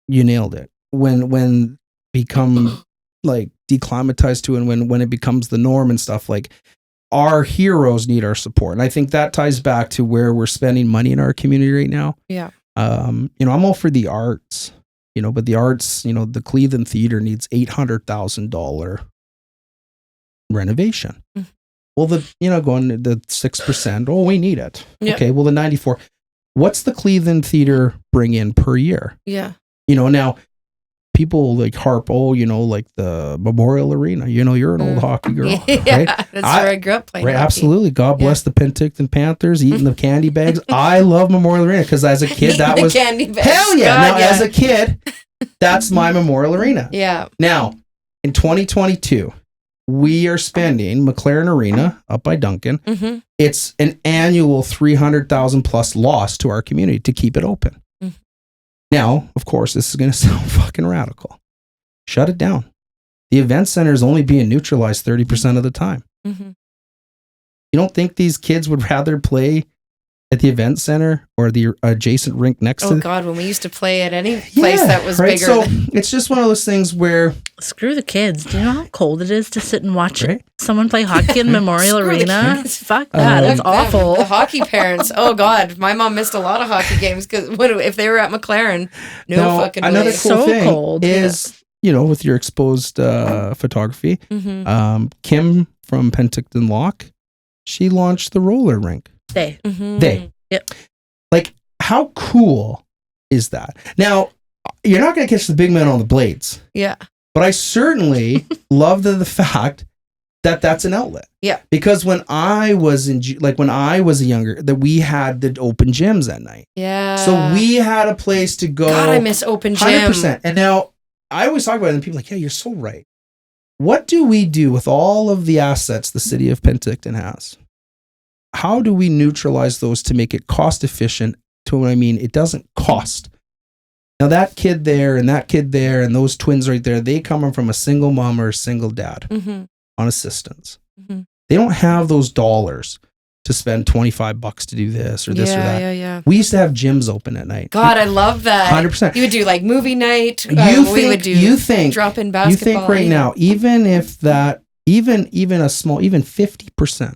you nailed it. When become like declimatized to, and when it becomes the norm and stuff, like our heroes need our support. And I think that ties back to where we're spending money in our community right now. Yeah. I'm all for the arts, but the arts, the Cleveland Theater needs $800,000 renovation. Well, going to the 6%, oh, we need it. Yeah. Okay. Well, the 94, what's the Cleveland Theater bring in per year? Yeah. Now people like harp, like the Memorial Arena, you're an old hockey girl. Yeah. Right? That's where I grew up playing. Right. Hockey. Absolutely. God bless the Penticton Panthers eating the candy bags. I love Memorial Arena because as a kid, that was candy bags. hell yeah. God, Now, as a kid, that's my Memorial Arena. Yeah. Now, in 2022, we are spending McLaren Arena up by Duncan. It's an annual $300,000 plus loss to our community to keep it open. Now, of course, this is going to sound fucking radical. Shut it down. The event center is only being neutralized 30% of the time. You don't think these kids would rather play at the event center or the adjacent rink next to? Oh God, when we used to play at any place that was bigger. So it's just one of those things where screw the kids. Do you know how cold it is to sit and watch someone play hockey in Memorial Arena? Fuck that. It's awful. The hockey parents. Oh God, my mom missed a lot of hockey games because if they were at McLaren, fucking way. Another cool So thing cold. is, with your exposed photography, Kim from Penticton Lock, she launched the roller rink. Yep. Like, how cool is that? Now, you're not going to catch the big man on the blades. Yeah. But I certainly love the fact that that's an outlet. Yeah. Because when I was when I was younger, that we had the open gyms at night. Yeah. So we had a place to go. God, I miss open gym. 100%. And now I always talk about it and people are like, yeah, you're so right. What do we do with all of the assets the city of Penticton has? How do we neutralize those to make it cost efficient? To what I mean, it doesn't cost. Now that kid there and that kid there and those twins right there, they come from a single mom or a single dad on assistance. They don't have those dollars to spend $25 to do this or this or that. Yeah. We used to have gyms open at night. God, I love that. 100%. You would do like movie night. You think drop-in basketball. You think right now, even if that, even a small, even 50%,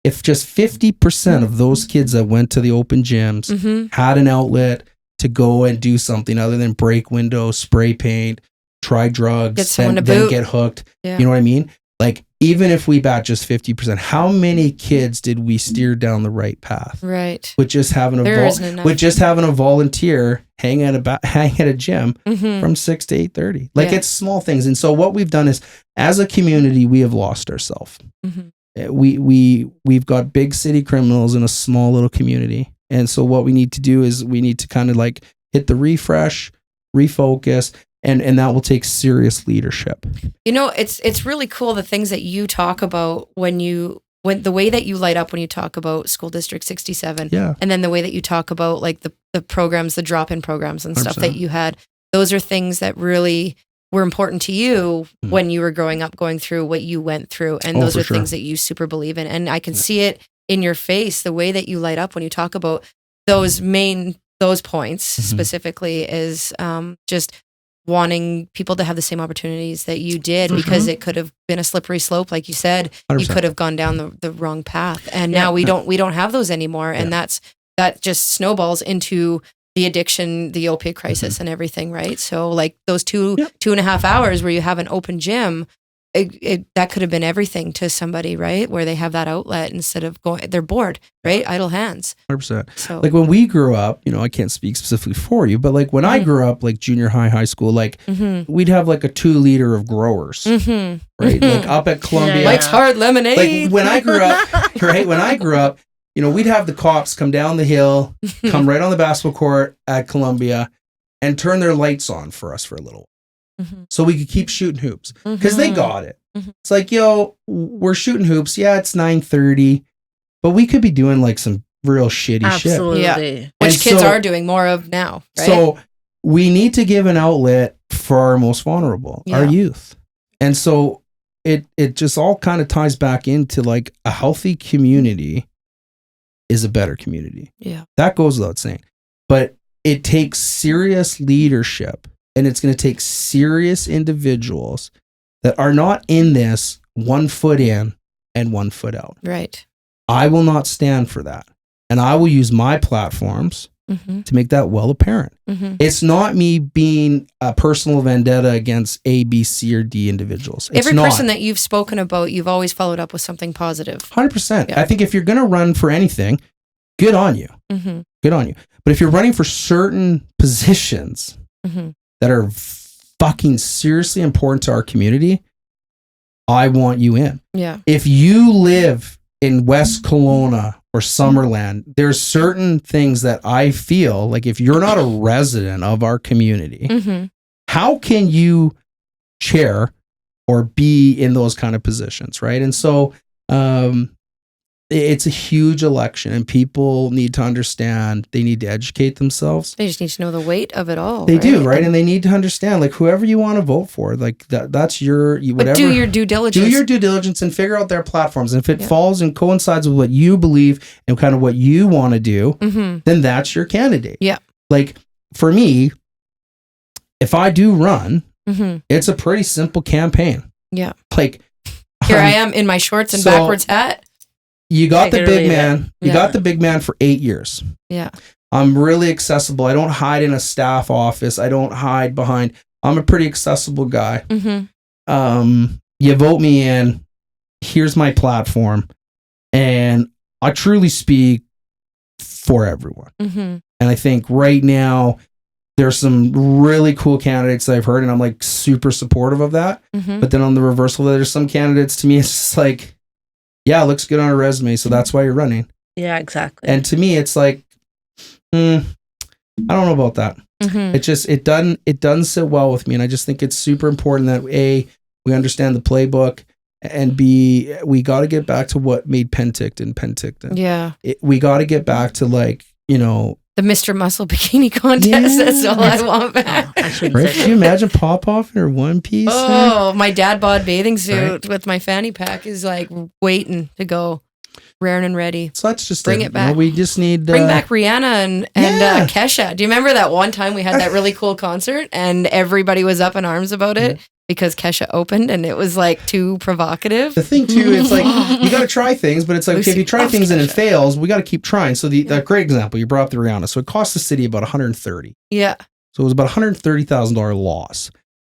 if just 50% of those kids that went to the open gyms had an outlet to go and do something other than break windows, spray paint, try drugs, then get hooked. Yeah. You know what I mean? Like, even if we bat just 50%, how many kids did we steer down the right path? Right. With just having a volunteer hang at a gym from 6 to 8:30. Like, it's small things. And so what we've done is, as a community, we have lost ourselves. We've got big city criminals in a small little community. And so what we need to do is we need to kind of like hit the refresh, refocus, and that will take serious leadership. It's really cool the things that you talk about when the way that you light up when you talk about School District 67. Yeah. And then the way that you talk about like the programs, the drop-in programs and stuff 100%. that you had. Those are things that really were important to you when you were growing up, going through what you went through. And those are things that you super believe in. And I can see it in your face, the way that you light up when you talk about those points specifically is just wanting people to have the same opportunities that you did, because it could have been a slippery slope. Like you said, 100%. You could have gone down the wrong path. And now we don't have those anymore. And that just snowballs into the addiction, the opiate crisis and everything. Right. So like those 2.5 hours where you have an open gym, that could have been everything to somebody, right? Where they have that outlet instead of they're bored, right? Idle hands. 100%. So Like when we grew up, I can't speak specifically for you, but like when I grew up, like junior high school, like we'd have like a 2-liter of growers, right? Like up at Columbia. Mike's Hard Lemonade. Like when I grew up, right? When I grew up, we'd have the cops come down the hill, come right on the basketball court at Columbia and turn their lights on for us for a little while. So we could keep shooting hoops because they got it. It's like, we're shooting hoops. Yeah, it's 9:30, but we could be doing like some real shitty shit. Absolutely. Yeah. Which kids are doing more of now, right? So we need to give an outlet for our most vulnerable, our youth. And so it just all kind of ties back into like a healthy community is a better community. Yeah. That goes without saying. But it takes serious leadership. And it's going to take serious individuals that are not in this 1 foot in and 1 foot out. Right. I will not stand for that. And I will use my platforms to make that well apparent. It's not me being a personal vendetta against A, B, C, or D individuals. It's Every not. person that you've spoken about, you've always followed up with something positive. 100%. Yeah. I think if you're going to run for anything, good on you. Good on you. But if you're running for certain positions, that are fucking seriously important to our community, I want you in. Yeah. If you live in West Kelowna or Summerland, there's certain things that I feel like if you're not a resident of our community, how can you chair or be in those kind of positions, right? And so it's a huge election and people need to understand, they need to educate themselves. They just need to know the weight of it all. They do, right? And they need to understand, like, whoever you want to vote for, like that's your whatever. But do your due diligence. Do your due diligence and figure out their platforms. And if it falls and coincides with what you believe and kind of what you want to do, then that's your candidate. Yeah. Like for me, if I do run, it's a pretty simple campaign. Yeah. Like here I am in my shorts and backwards hat. You got the big man. You got the big man for 8 years. Yeah. I'm really accessible. I don't hide in a staff office. I don't hide behind. I'm a pretty accessible guy. You vote me in. Here's my platform. And I truly speak for everyone. And I think right now, there's some really cool candidates that I've heard, and I'm like super supportive of that. But then on the reversal, there's some candidates to me, it's just like, yeah, it looks good on a resume, so that's why you're running. Yeah, exactly. And to me, it's like, I don't know about that. It just it doesn't sit well with me, and I just think it's super important that A, we understand the playbook, and B, we got to get back to what made Penticton. Yeah, we got to get back to like the Mr. Muscle bikini contest. Yeah. That's all I want back. Right? Can you imagine Pop-Off in her one piece? Oh, my dad bod bathing suit with my fanny pack is like waiting to go, raring and ready. So let's just bring it back. We just need bring back Rihanna and Kesha. Do you remember that one time we had that really cool concert and everybody was up in arms about it? Because Kesha opened and it was like too provocative. The thing too, it's like you got to try things, but it's like okay, if you try things and it fails, we got to keep trying. So the great example you brought up the Rihanna. So it cost the city about $130. Yeah. So it was about $130,000 loss.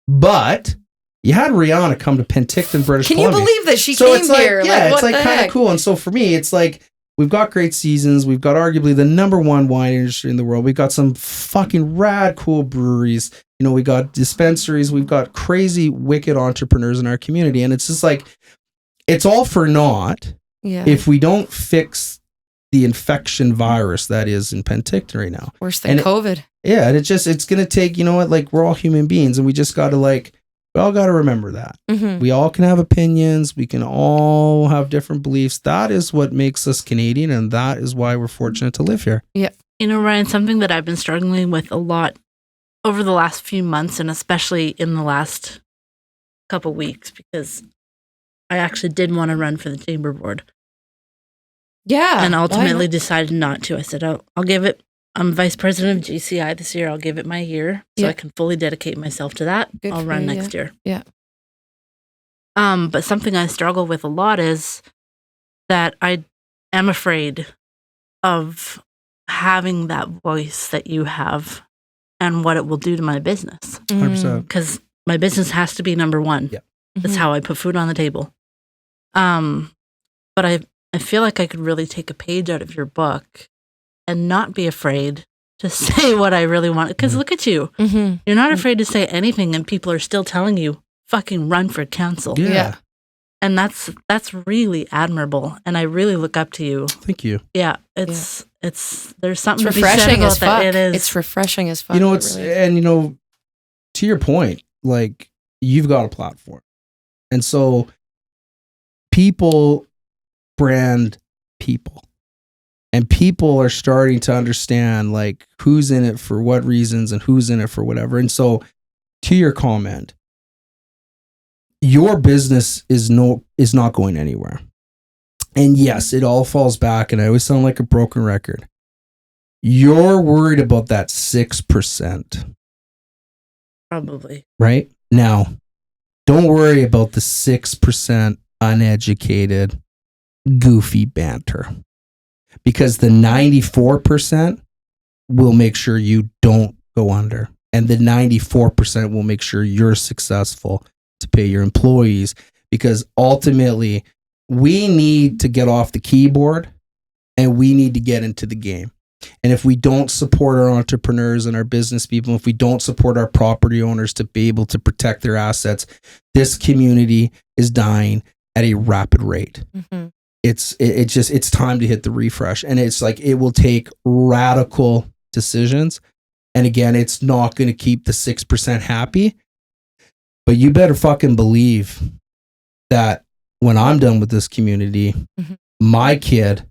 But you had Rihanna come to Penticton, British Columbia. Can you believe that she so came it's like, here? Yeah, like, it's like kind of cool. And so for me, it's like we've got great seasons. We've got arguably the #1 wine industry in the world. We've got some fucking rad cool breweries. We got dispensaries. We've got crazy, wicked entrepreneurs in our community. And it's just like, it's all for naught if we don't fix the infection virus that is in Penticton right now. Worse than COVID. And it's going to take, like we're all human beings and we just got to we all got to remember that. We all can have opinions. We can all have different beliefs. That is what makes us Canadian. And that is why we're fortunate to live here. Yeah. Ryan, something that I've been struggling with a lot over the last few months and especially in the last couple weeks, because I actually did want to run for the chamber board. Yeah. And ultimately decided not to. I said, I'll give it, I'm vice president of GCI this year. I'll give it my year so I can fully dedicate myself to that. I'll run next year. Yeah. But something I struggle with a lot is that I am afraid of having that voice that you have and what it will do to my business. 100%. Because my business has to be number one. Yeah. That's how I put food on the table. But I feel like I could really take a page out of your book and not be afraid to say what I really want. Because look at you. Mm-hmm. You're not afraid to say anything, and people are still telling you, fucking run for council. Yeah. And that's really admirable. And I really look up to you. Thank you. Yeah. It's there's It's something to be said refreshing about as that. fuck. It is. It's refreshing as fuck. You know, It it's, really is. and you know, to your point, like, you've got a platform. And so people brand people. And people are starting to understand, like, who's in it for what reasons and who's in it for whatever. And so, to your comment, your business is not going anywhere. And yes, it all falls back, and I always sound like a broken record. You're worried about that 6%. Probably. Right? Now, don't worry about the 6% uneducated, goofy banter. Because the 94% will make sure you don't go under. And the 94% will make sure you're successful to pay your employees. Because ultimately, we need to get off the keyboard and we need to get into the game. And if we don't support our entrepreneurs and our business people, if we don't support our property owners to be able to protect their assets, this community is dying at a rapid rate. Mm-hmm. It's time to hit the refresh. And it's like, it will take radical decisions. And again, it's not going to keep the 6% happy, but you better fucking believe that when I'm done with this community, my kid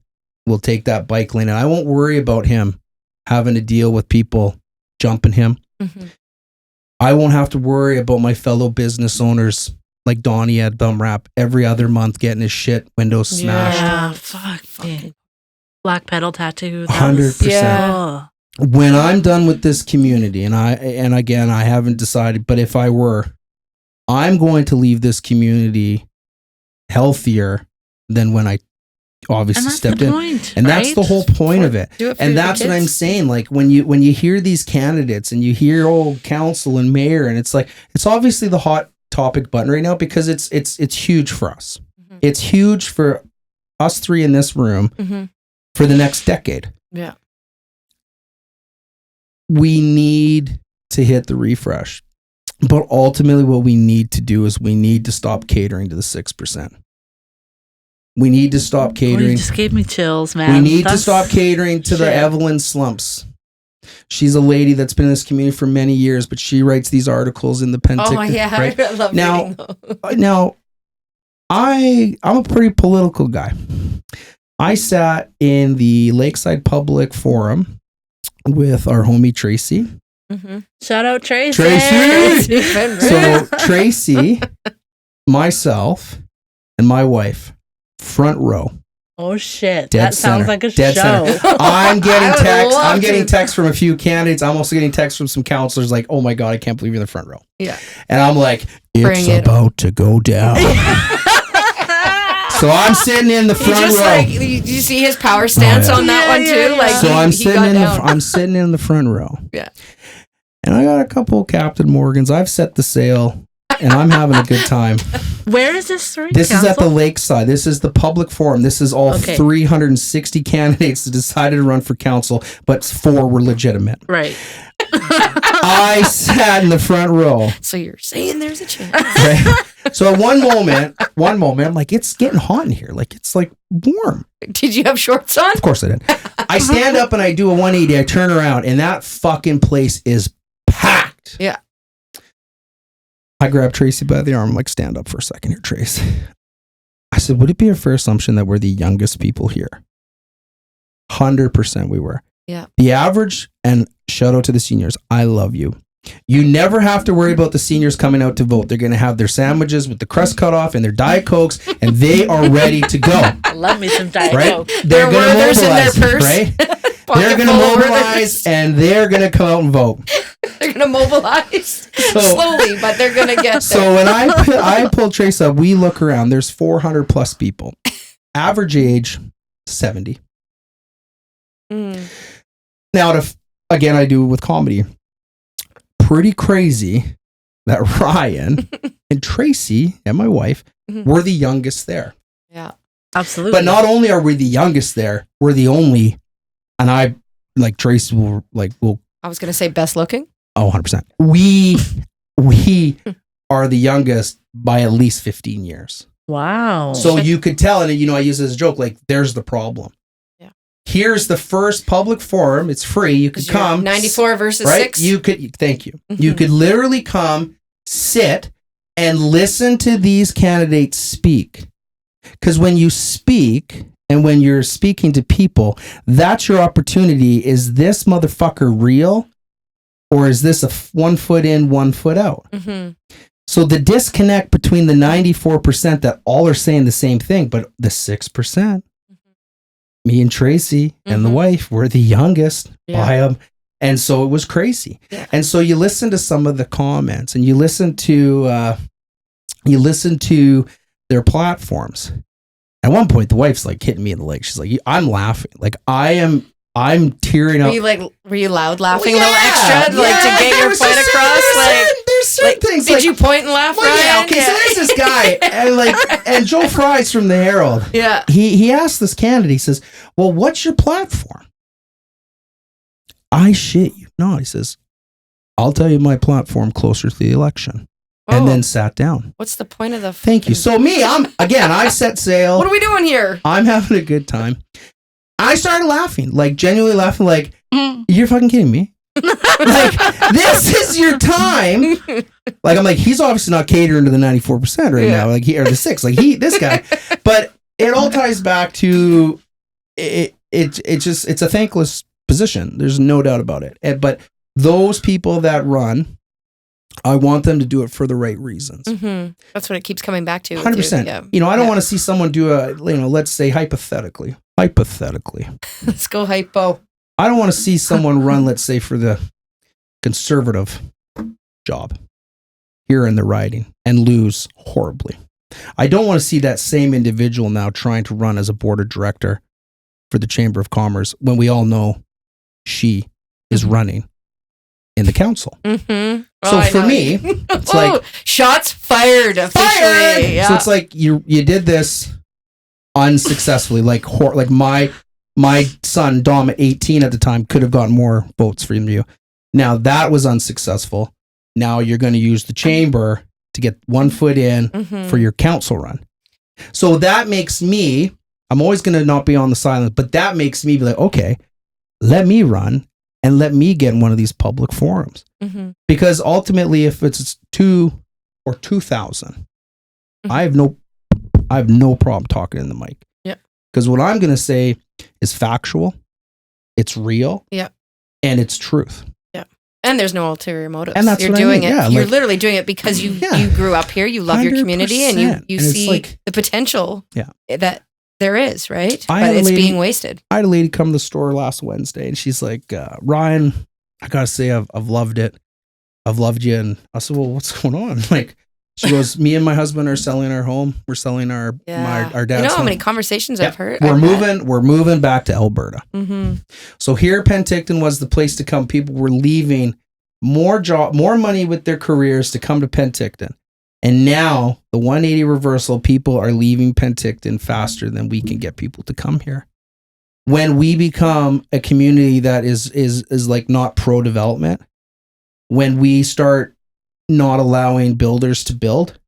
will take that bike lane, and I won't worry about him having to deal with people jumping him. Mm-hmm. I won't have to worry about my fellow business owners like Donnie at Bum Rap every other month getting his shit windows smashed. Yeah, fuck. Yeah. Black pedal tattoo. 100%. Yeah. When I'm done with this community, and again, I haven't decided, but if I were, I'm going to leave this community healthier than when I obviously stepped in. Point, and that's the whole point of it. And that's what I'm saying. Like, when you hear these candidates and you hear old council and mayor, and it's like, it's obviously the hot topic button right now because it's huge for us. Mm-hmm. It's huge for us three in this room for the next decade. Yeah. We need to hit the refresh. But ultimately what we need to do is we need to stop catering to the 6%. We need to stop catering. You just gave me chills, man. We need to stop catering to the Evelyn Slumps. She's a lady that's been in this community for many years, but she writes these articles in the Pentic. Oh my, yeah, right? I love reading those. Now, I'm a pretty political guy. I sat in the Lakeside Public Forum with our homie Tracy. Mm-hmm. Shout out Tracy. So Tracy, myself, and my wife, front row. Oh shit! Dead that sounds center. like a Dead show. Center. I'm getting texts. I'm getting to. texts from a few candidates. I'm also getting texts from some counselors like, "Oh my god, I can't believe you're in the front row." Yeah. And I'm like, "It's about to go down." So I'm sitting in the front row. Like, you see his power stance on that one too. Yeah. Like, So I'm sitting in the front row. Yeah. And I got a couple of Captain Morgans. I've set the sail, and I'm having a good time. Where is this three? This is at the Lakeside. This is the public forum. This is all 360 candidates that decided to run for council, but 4 were legitimate. Right. I sat in the front row. So you're saying there's a chance. Right? So at one moment, I'm like, it's getting hot in here. Like, it's like warm. Did you have shorts on? Of course I did. I stand up and I do a 180. I turn around, and that fucking place is packed. Yeah. I grabbed Tracy by the arm. I'm like, stand up for a second here, Trace. I said, would it be a fair assumption that we're the youngest people here? 100% we were. Yeah. The average, and shout out to the seniors, I love you. You never have to worry about the seniors coming out to vote. They're going to have their sandwiches with the crust cut off and their Diet Cokes, and they are ready to go. I love me some Diet Right? Coke. They're going to mobilize, in their purse. right? They're going to mobilize, and they're going to come out and vote. They're going to mobilize slowly, but they're going to get there. So when I pull Trace up, we look around. There's 400 plus people. Average age, 70. Now, again, I do with comedy. Pretty crazy that Ryan and Tracy and my wife were the youngest there. Yeah. Absolutely. But not only are we the youngest there, we're the only, and I, like Tracy will. I was going to say best looking. Oh, 100%. We are the youngest by at least 15 years. Wow. So you could tell, and I use it as a joke, like, there's the problem. Yeah. Here's the first public forum. It's free. You could come. 94 versus right? 6. You could, thank you. You could literally come, sit, and listen to these candidates speak. Because when you speak, and when you're speaking to people, that's your opportunity. Is this motherfucker real? Or is this a 1 foot in, 1 foot out? So the disconnect between the 94% that all are saying the same thing, but the 6%, me and Tracy and the wife were the youngest by them. And so it was crazy. Yeah. And so you listen to some of the comments and you listen to their platforms. At one point, the wife's like hitting me in the leg. She's like, I'm laughing. Like I'm tearing up. Were you loud laughing a little extra, like to get your point across? There's certain things. Did you point and laugh, Ryan? Yeah, okay, so there's this guy, and Joe Fry's from the Herald. Yeah. He asked this candidate, he says, well, what's your platform? I shit you not. He says, I'll tell you my platform closer to the election. And then sat down. What's the point of the... Thank you. So me, I set sail. What are we doing here? I'm having a good time. I started laughing, like genuinely laughing, like, you're fucking kidding me. Like, this is your time. Like, I'm like, he's obviously not catering to the 94% right now, like or the 6, like this guy. But it all ties back to it's a thankless position. There's no doubt about it. But those people that run, I want them to do it for the right reasons. That's what it keeps coming back to. 100%. Yeah. I don't want to see someone do let's say hypothetically. Let's go hypo. I don't want to see someone run, let's say, for the conservative job here in the riding and lose horribly. I don't want to see that same individual now trying to run as a board of director for the Chamber of Commerce when we all know she is running in the council. So for me, it's like shots fired officially. Yeah. So it's like you did this unsuccessfully. Like my son Dom at 18 at the time could have gotten more votes from you. Now that was unsuccessful. Now you're going to use the chamber to get 1 foot in for your council run. So that makes me, I'm always going to not be on the sidelines, but that makes me be like, okay, let me run and let me get in one of these public forums. Because ultimately, if it's 2 or 2,000, I have no problem talking in the mic. Yeah. Because what I'm going to say is factual, it's real, and it's truth. Yeah. And there's no ulterior motives. And that's you're what doing I mean. it. Yeah, you're literally doing it because you grew up here, you love your community, and you see the potential that there is, right? But it's being wasted. I had a lady come to the store last Wednesday, and she's like, Ryan, I gotta say, I've loved it. I've loved you. And I said, well, what's going on? Like, she goes, me and my husband are selling our home. We're selling our dad's home. You know how many conversations I've heard? We're moving back to Alberta. So here, Penticton was the place to come. People were leaving more money with their careers to come to Penticton. And now the 180 reversal, people are leaving Penticton faster than we can get people to come here. When we become a community that is like not pro development, when we start not allowing builders to build,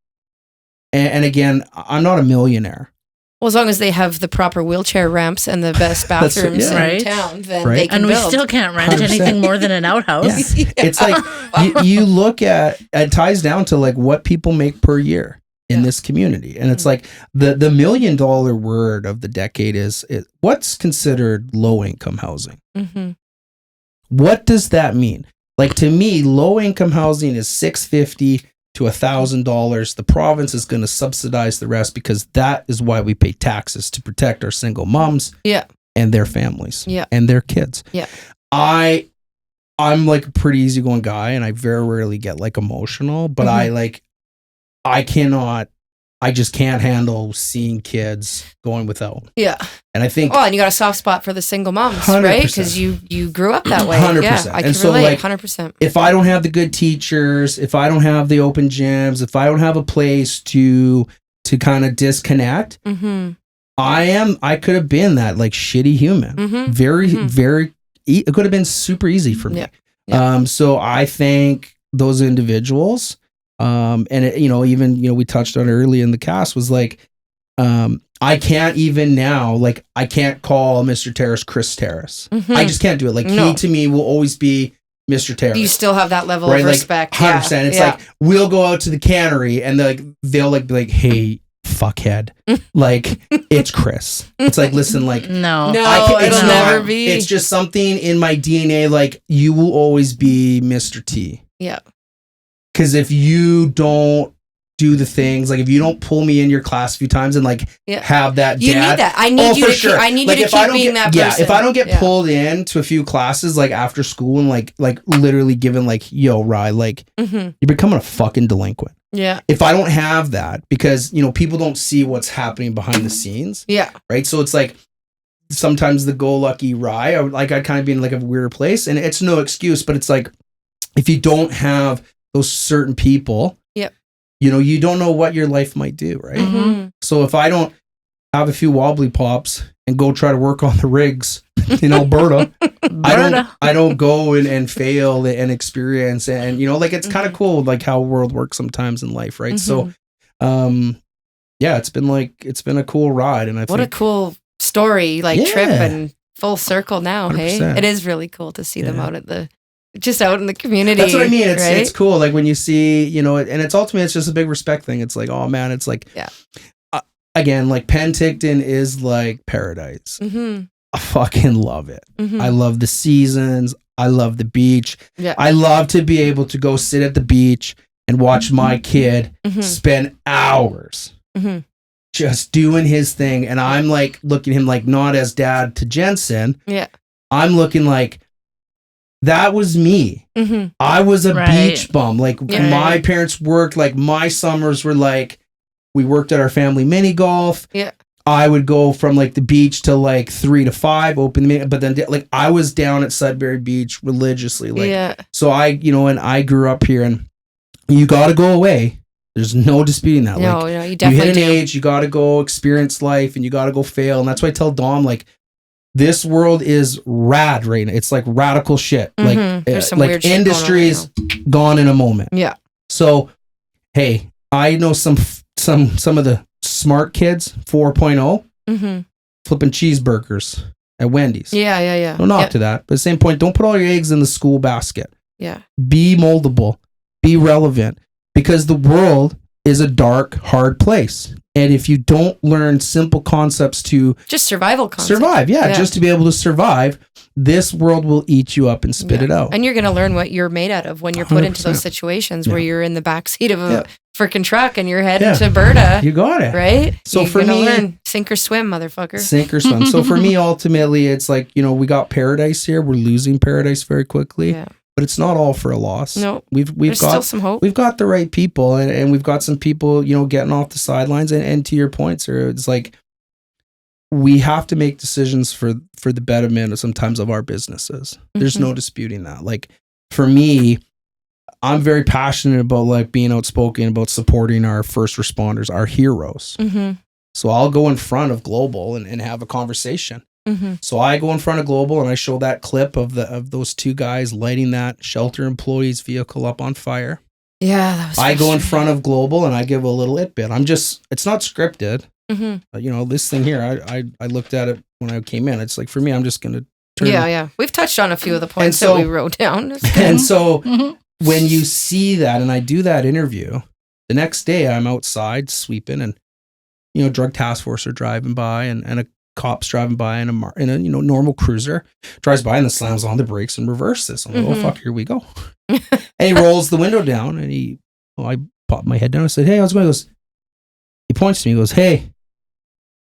and again, I'm not a millionaire. Well, as long as they have the proper wheelchair ramps and the best bathrooms in town, then they can build. And we still can't rent 100%. Anything more than an outhouse. Yeah. It's like you look at, it ties down to like what people make per year in this community. And it's like the $1 million word of the decade is what's considered low income housing. What does that mean? Like, to me, low income housing is $650 to $1,000. The province is going to subsidize the rest because that is why we pay taxes, to protect our single moms and their families and their kids. I'm like a pretty easygoing guy, and I very rarely get like emotional, but I cannot I just can't handle seeing kids going without. Yeah. And I think, Well, and you got a soft spot for the single moms, 100%. right? Because you grew up that way. 100%. Yeah, I can And so, relate. like, 100%. if I don't have the good teachers, if I don't have the open gyms, if I don't have a place to kind of disconnect, Mm-hmm. I could have been that like shitty human. Mm-hmm. Very, it could have been super easy for me. Yeah. Yeah. So I thank those individuals. And it, even, we touched on early in the cast was like, I can't even now, like, I can't call Mr. Terrace Chris Terrace. Mm-hmm. I just can't do it. Like, No. he to me will always be Mr. Terrace. You still have that level right? of Like, respect. 100%. It's like, we'll go out to the cannery and they'll be like, hey, fuckhead. Like, it's Chris. It's like, listen, like, No. it'll never be. It's just something in my DNA. Like, you will always be Mr. T. Yeah. Because if you don't do the things, like if you don't pull me in your class a few times and like have that You dad, need that. I need you for to sure. I need like you to if I keep don't being get, that person. if I don't get pulled in to a few classes like after school and like literally given like, yo, Rye, like you're becoming a fucking delinquent. Yeah. If I don't have that, because people don't see what's happening behind the scenes. Yeah. Right. So it's like sometimes the go lucky Rye, I'd kind of be in like a weirder place, and it's no excuse, but it's like if you don't have those certain people, you don't know what your life might do, right? Mm-hmm. So if I don't have a few wobbly pops and go try to work on the rigs in Alberta, I don't go and fail and experience, and like it's kind of cool like how world works sometimes in life, right? So it's been a cool ride, and what a cool story, like trip and full circle now. 100%. Hey, it is really cool to see them out in the community. That's what I mean. It's right? it's cool. Like when you see, and it's ultimately, it's just a big respect thing. It's like, oh man, it's like, again, like Penticton is like paradise. Mm-hmm. I fucking love it. Mm-hmm. I love the seasons. I love the beach. Yeah. I love to be able to go sit at the beach and watch my kid spend hours just doing his thing. And I'm like looking at him like not as dad to Jensen. Yeah. I'm looking like, that was me. Mm-hmm. I was a beach bum. Like my parents worked, like my summers were like, we worked at our family mini golf. Yeah. I would go from like the beach to like 3 to 5 open, but then like I was down at Sudbury Beach religiously. Like, so and I grew up here, and you got to go away. There's no disputing that. No, like, you definitely hit an age, you got to go experience life, and you got to go fail. And that's why I tell Dom, like, this world is rad right now. It's like radical shit. Like, there's some like weird shit industry's gone in a moment. Yeah. So, hey, I know some of the smart kids, 4.0, flipping cheeseburgers at Wendy's. Yeah. No knock to that. But at the same point, don't put all your eggs in the school basket. Yeah. Be moldable. Be relevant. Because the world is a dark, hard place. And if you don't learn simple concepts to just survival concepts. Survive, just to be able to survive, this world will eat you up and spit it out. And you're going to learn what you're made out of when you're put into those situations where you're in the backseat of a freaking truck and you're heading to Alberta. You got it. Right? So you're for me, learn sink or swim, motherfucker. Sink or swim. So for me, ultimately, it's like, we got paradise here. We're losing paradise very quickly. Yeah. But it's not all for a loss. No, we've there's got still some hope. We've got the right people, and we've got some people, getting off the sidelines. And to your point, sir, it's like we have to make decisions for the betterment of sometimes of our businesses. There's no disputing that. Like for me, I'm very passionate about like being outspoken about supporting our first responders, our heroes. So I'll go in front of Global and have a conversation. So I go in front of Global and I show that clip of those two guys lighting that shelter employee's vehicle up on fire. Yeah, that was I go in front of Global and I give a little bit. It's not scripted. This thing here, I looked at it when I came in. It's like, for me, I'm just going to turn. Yeah. We've touched on a few of the points that we wrote down. And so when you see that, and I do that interview, the next day I'm outside sweeping, and, drug task force are driving by, and a cop's driving by in a normal cruiser, drives by and then slams on the brakes and reverses. I'm like, oh fuck, here we go. And he rolls the window down, and I popped my head down and said, hey, how's it going? He points to me, he goes, hey,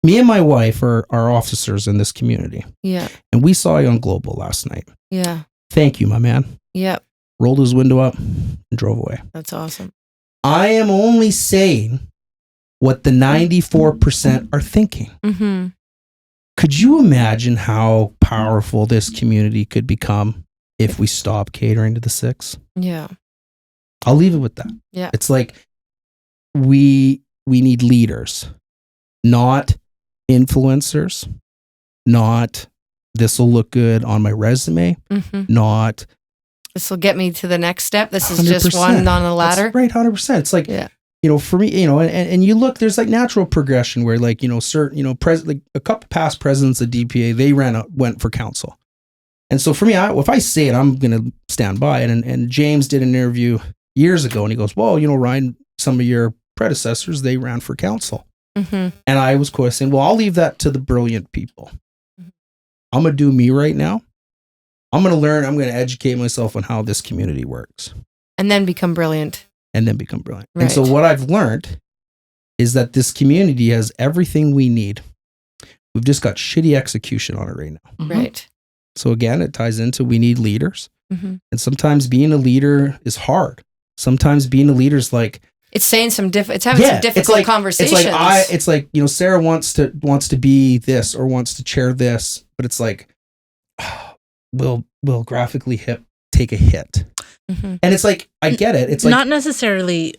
me and my wife are officers in this community. Yeah. And we saw you on Global last night. Yeah. Thank you, my man. Yep. Rolled his window up and drove away. That's awesome. I am only saying what the 94% are thinking. Mm-hmm. Could you imagine how powerful this community could become if we stop catering to the 6? Yeah. I'll leave it with that. Yeah. It's like we need leaders, not influencers, not this will look good on my resume, Mm-hmm. not This will get me to the next step. This is 100%. just one on the ladder. That's right, 100%. It's like, Yeah. for me, and you look, there's like natural progression where like, certain, like a couple past presidents of DPA, they went for council. And so for me, if I say it, I'm going to stand by it. And James did an interview years ago and he goes, well, Ryan, some of your predecessors, they ran for council. Mm-hmm. And I was questioning, well, I'll leave that to the brilliant people. Mm-hmm. I'm going to do me right now. I'm going to learn, I'm going to educate myself on how this community works. And then become brilliant. And then become brilliant. Right. And so what I've learned is that this community has everything we need. We've just got shitty execution on it right now. Mhm. Right. So again, it ties into we need leaders. Mm-hmm. And sometimes being a leader is hard. Sometimes being a leader is like, It's saying it's having some difficult conversations. It's like, Sarah wants to be this or wants to chair this, but it's like, will graphically take a hit. Mm-hmm. And it's like, I get it. It's like, not necessarily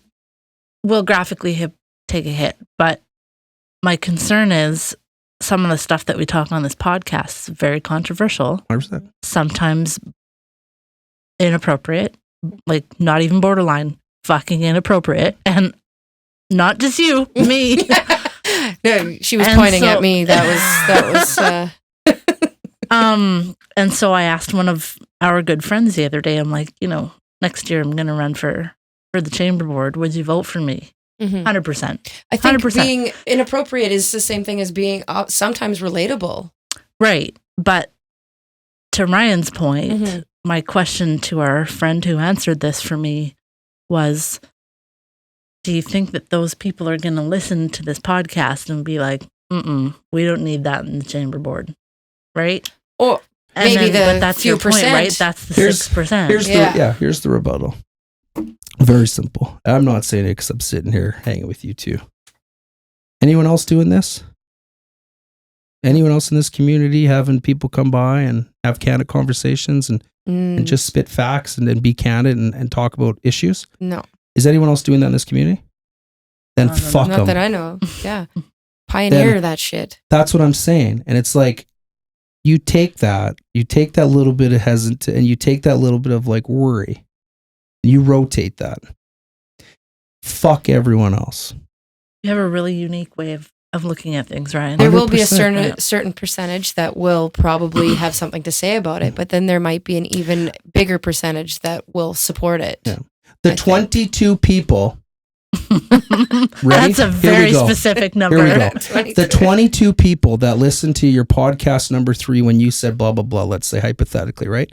will graphically take a hit, but my concern is some of the stuff that we talk on this podcast is very controversial, 100%. sometimes inappropriate, like not even borderline, fucking inappropriate, and not just you, me. No, she was And pointing so- at me. That was. And so I asked one of our good friends the other day, I'm like, next year I'm going to run for the chamber board. Would you vote for me? Mhm. 100%. I think 100%. being inappropriate is the same thing as being sometimes relatable. Right. But to Ryan's point, Mhm. my question to our friend who answered this for me was, do you think that those people are going to listen to this podcast and be like, we don't need that in the chamber board? Right? Or And maybe but the that's few your point, percent. right? That's the Here's- 6%. Here's the rebuttal. Very simple. I'm not saying it because I'm sitting here hanging with you two. Anyone else doing this? Anyone else in this community having people come by and have candid conversations and just spit facts and then be candid and talk about issues? No, Is anyone else doing that in this community? Then I don't know. fuck not that them. I know. Yeah, pioneer Then- that shit. That's what I'm saying. And it's like, you take that little bit of hesitant and you take that little bit of like worry, you rotate that. Fuck everyone else. You have a really unique way of looking at things, Ryan. There will be a 100%, certain percentage that will probably have something to say about it, but then there might be an even bigger percentage that will support it. Yeah. The I think. 22 people. Ready? That's a Here we very go. specific number. Here we go. 22. The 22 people that listened to your podcast number 3 when you said blah, blah, blah, let's say hypothetically, right?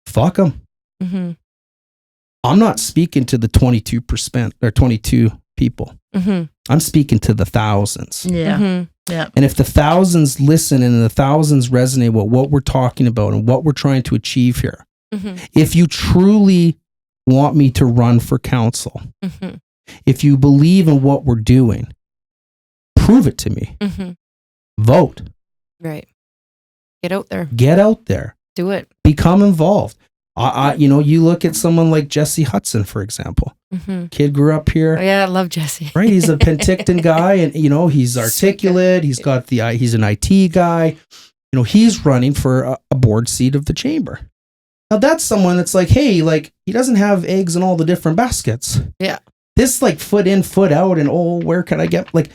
Fuck them. Mm-hmm. I'm not speaking to the 22% or 22 people. Mm-hmm. I'm speaking to the thousands. Yeah. Mm-hmm. Yeah. And if the thousands listen and the thousands resonate with what we're talking about and what we're trying to achieve here, Mm-hmm. if you truly want me to run for council, Mm-hmm. if you believe in what we're doing, prove it to me. Mm-hmm. Vote. Right. Get out there. Get out there. Do it. Become involved. You look at someone like Jesse Hudson, for example. Mm-hmm. Kid grew up here. Oh, yeah, I love Jesse. Right, he's a Penticton guy, and he's articulate. He's got he's an IT guy. He's running for a board seat of the chamber. Now that's someone that's like, hey, like he doesn't have eggs in all the different baskets. Yeah. This like foot in, foot out, and where can I get? Like,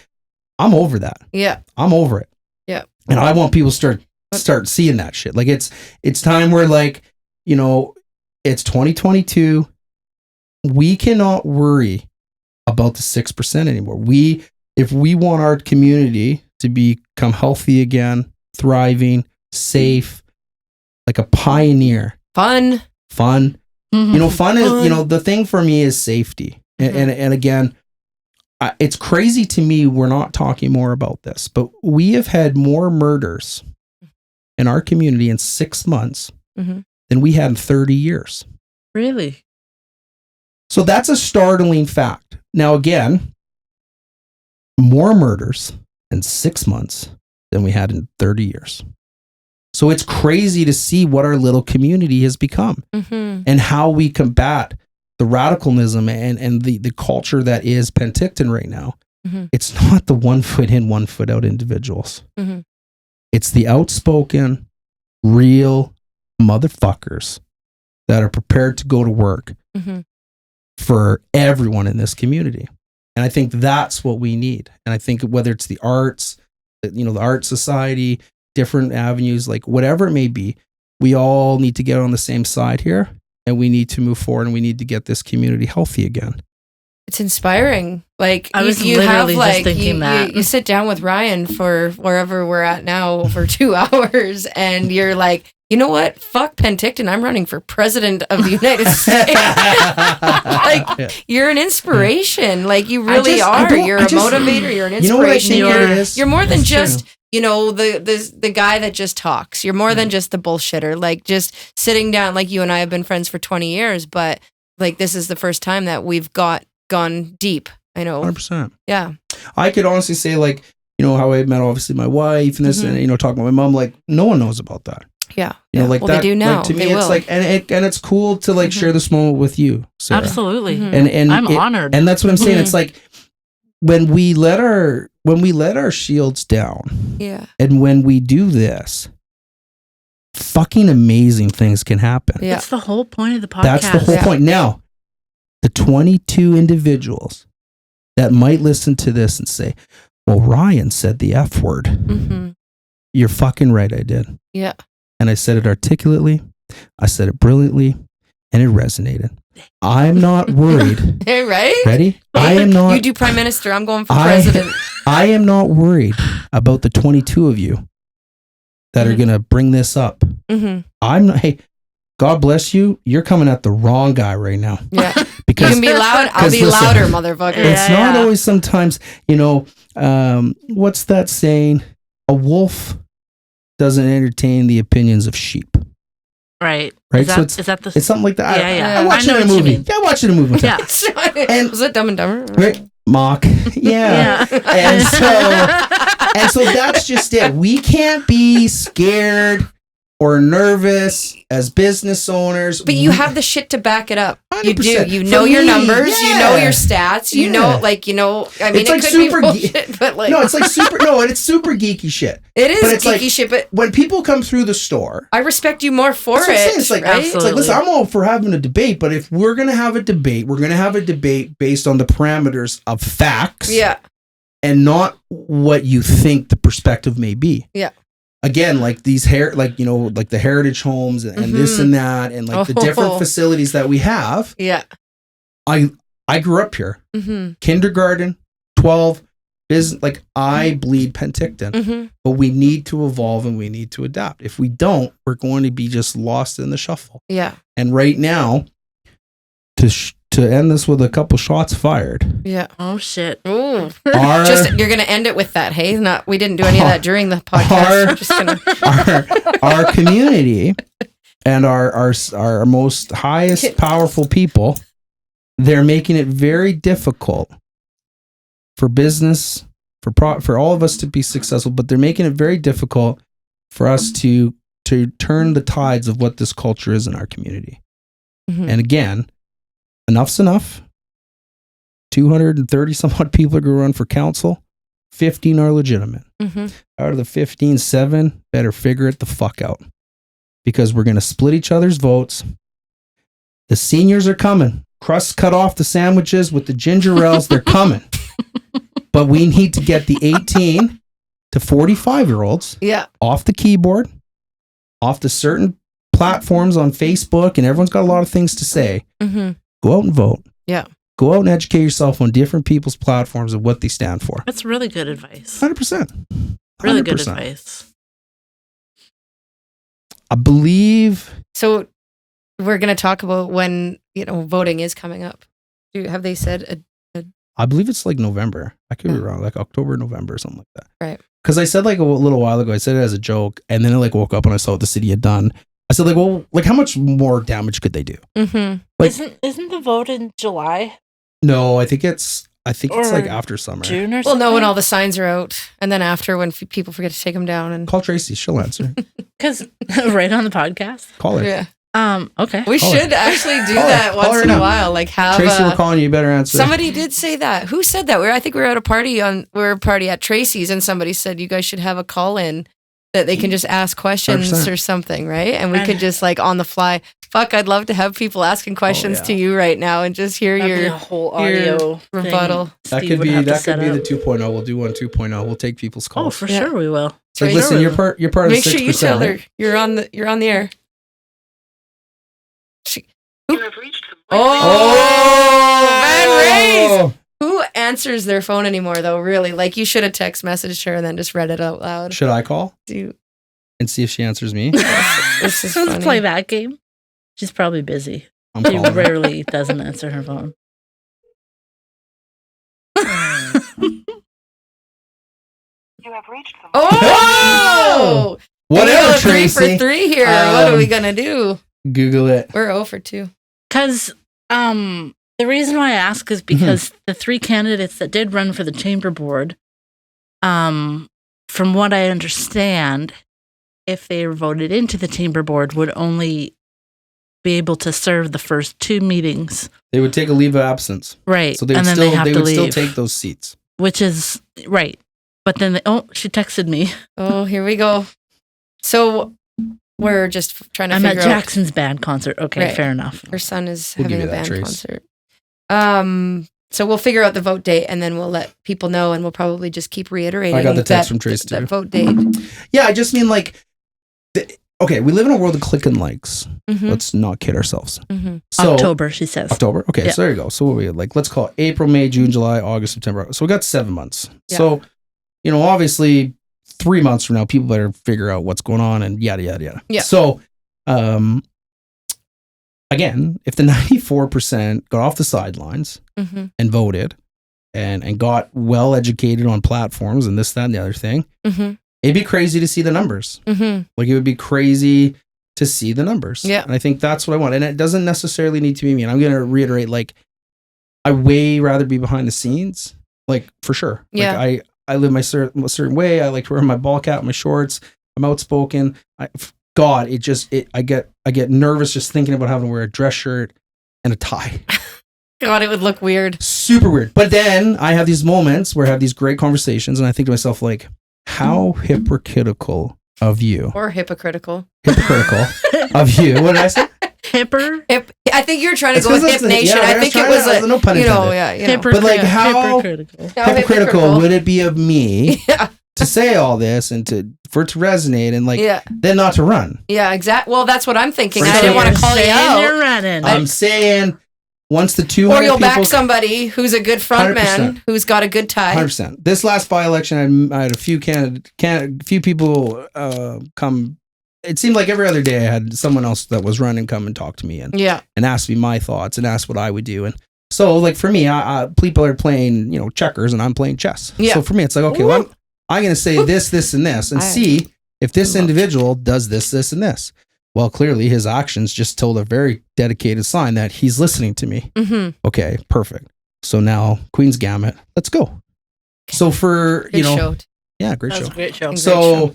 I'm over that. Yeah. I'm over it. Yeah. And I want people to start seeing that shit. Like it's time where like, it's 2022. We cannot worry about the 6% anymore. If we want our community to become healthy again, thriving, safe, like a pioneer, Fun. fun. Mhm. Fun is, the thing for me is safety. And again, it's crazy to me we're not talking more about this, but we have had more murders in our community in 6 months Mhm. than we had in 30 years. Really? So that's a startling fact. Now, again, more murders in 6 months than we had in 30 years. So it's crazy to see what our little community has become and how we combat the radicalism and the culture that is Penticton right now. It's not the 1 foot in, 1 foot out individuals. It's the outspoken, real motherfuckers that are prepared to go to work for everyone in this community. And I think that's what we need. And I think whether it's the arts, the art society, different avenues, like whatever it may be, we all need to get on the same side here, and we need to move forward, and we need to get this community healthy again. It's inspiring. Like I was you have literally like just thinking that. you sit down with Ryan for wherever we're at now for 2 hours, and you're like, you know what? Fuck Penticton. I'm running for president of the United States. Like you're an inspiration. Like you really are. You're a motivator. You're an inspiration. You're more than just the guy that just talks. You're more than just the bullshitter. Like just sitting down. Like you and I have been friends for 20 years, but like this is the first time that we've gone deep. I know. 100%. Yeah. I could honestly say, like, how I met obviously my wife and this, and talking about my mom. Like no one knows about that. Yeah. Like well, that. They do now. Like, to me, they it's will. like, and it's cool to like share this moment with you, Sarah. Absolutely. And I'm honored. And that's what I'm saying. It's like when we let our shields down. Yeah. And when we do this, fucking amazing things can happen. Yeah. It's the whole point of the podcast. That's the whole point. Now, the 22 individuals that might listen to this and say, well, Ryan said the F word. You're fucking right, I did. Yeah. And I said it articulately. I said it brilliantly, and it resonated. I'm not worried. Hey, right? Ready? I am not. You do prime minister. I'm going for president. I am not worried about the 22 of you that are going to bring this up. I'm not. Hey, God bless you. You're coming at the wrong guy right now. Yeah. Because you can be loud. I'll be louder, motherfucker. It's not always sometimes, what's that saying? A wolf doesn't entertain the opinions of sheep. Right. Right. Is that it's something like that. Yeah. I watched it in a movie. Yeah, I watched it in a movie. Yeah. And was it Dumb and Dumber? Right. Mock. Yeah. And so that's just it. We can't be scared or nervous as business owners. But you have the shit to back it up. 100%. You do. You know your numbers. You know your stats. You know, I mean, it's it like could super be bullshit, but like... No, it's like super... No, and it's super geeky shit. It is but it's geeky like, shit, but... When people come through the store... I respect you more for it, It's like, right? It's like, listen, I'm all for having a debate, but if we're going to have a debate, we're going to have a debate based on the parameters of facts. Yeah. And not what you think the perspective may be. Yeah. Again, like these like the heritage homes and this and that, and like the different facilities that we have. Yeah. I grew up here. Kindergarten, 12, business, like I bleed Penticton. But we need to evolve and we need to adapt. If we don't, we're going to be just lost in the shuffle. Yeah. And right now, to end this with a couple shots fired. Yeah. Oh shit. Ooh. You're gonna end it with that, hey? We didn't do any of that during the podcast. Our community and our most highest powerful people, they're making it very difficult for business, for all of us to be successful, but they're making it very difficult for us to turn the tides of what this culture is in our community. And again, enough's enough. 230 some odd people are going to run for council. 15 are legitimate. Out of the 15, 7 better figure it the fuck out. Because we're going to split each other's votes. The seniors are coming. Crusts cut off the sandwiches with the ginger ales. They're coming. But we need to get the 18 to 45-year-olds off the keyboard, off the certain platforms on Facebook, and everyone's got a lot of things to say. Go out and vote. Yeah. Go out and educate yourself on different people's platforms and what they stand for. That's really good advice. 100%. Really good advice. I believe. So we're going to talk about when, voting is coming up. Have they said I believe it's like November. I could be wrong. Like October, November, or something like that. Right. Because I said like a little while ago, I said it as a joke, and then I like woke up and I saw what the city had done. I said like, well, like how much more damage could they do? Like, isn't the vote in July? No, I think it's I think it's Or like after summer. June or Well, something. no, when all the signs are out, and then after when people forget to take them down, and Call Tracy. She'll answer. Because right on the podcast. Call her. yeah, Okay. we Call her. should actually do Call her. that Call her once in a now. while. Like have Tracy, we're calling you. You better answer. somebody did say that. Who said that? I think we were at a party at Tracy's, and somebody said you guys should have a call in that they can just ask questions 100%. or something, right? And we And- could just like on the fly. Fuck, I'd love to have people asking questions yeah. to you right now and just hear That'd be a your whole audio thing rebuttal. that Steve could would be have to that set could be up. the 2.0. We'll do one 2.0. We'll take people's calls. Oh, for Yeah. sure we will. It's like, Tracy. listen, you're part of Make the 6%. sure you tell her right? you're on the air. You have reached the Oh, Van Rays! Who answers their phone anymore, though? Really, like you should have text messaged her and then just read it out loud. Should I call Do and see if she answers me? this is Let's funny. play that game. She's probably busy. I'm She calling her. rarely doesn't answer her phone. You have reached the Oh, Whatever, we go 3 for Tracy. 3 here. What are we Um, gonna do? Google it. We're 0 for 2. Because the reason why I ask is because the 3 candidates that did run for the chamber board, from what I understand, if they were voted into the chamber board, would only be able to serve the first 2 meetings. They would take a leave of absence, Right. so they would and then still they have to leave. take those seats. Which is right. But then, she texted me. Oh, here we go. So we're just trying to I'm at figure out. Jackson's band concert. Okay, Right. fair enough. Her son is We'll having give a you that, band Trace. concert. So we'll figure out the vote date and then we'll let people know, and we'll probably just keep reiterating. I got the text that, from Trace, that too. vote date. Yeah, I just mean like, okay, we live in a world of click and likes. Mhm, Let's not kid ourselves. mhm. So October, she says. October. Okay, Yeah. so there you go. So what we like, let's call it April, May, June, July, August, September. So we got 7 months. Yeah. So, obviously 3 months from now, people better figure out what's going on and yada, yada, yada. Yeah. So, again, if the 94% got off the sidelines Mhm, and voted and got well educated on platforms and this, that, and the other thing, mhm, it'd be crazy to see the numbers. mhm. Like it would be crazy to see the numbers. Yeah. And I think that's what I want. And it doesn't necessarily need to be me. And I'm going to reiterate, like, I way rather be behind the scenes, like for sure. Yeah. Like I live a certain way. I like to wear my ball cap, my shorts. I'm outspoken. I get nervous just thinking about having to wear a dress shirt and a tie. God, it would look weird. Super weird. But then I have these moments where I have these great conversations and I think to myself, like, how hypocritical of you. Or hypocritical. Hypocritical of you. What did I say? Hipper? I think you're trying to It's go with 'cause Hip that's the- Nation. yeah, I I think was it was trying to- a, no pun intended. yeah. But, like, how- hypocritical. How Hypocritical would it be of me Yeah, to say all this and for it to resonate and like yeah, then not to run? yeah, exactly. Well, that's what I'm thinking. So I didn't want to call you You're out. running. I'm saying once the 200 Or you'll people, back somebody who's a good front 100%. man, who's got a good tie. 100%. This last by-election, I had a few few people come. It seemed like every other day I had someone else that was running come and talk to me and Yeah, ask me my thoughts and ask what I would do. And so, like for me, people are playing checkers and I'm playing chess. Yeah. So for me, it's like, okay, well, I'm going to say this, and this, and see if this individual does this, and this. Well, clearly his actions just told a very dedicated sign that he's listening to me. mm-hmm. Okay, perfect. So now Queen's Gambit, let's go. So for, Good show. yeah, great That was show. a great show. Great So,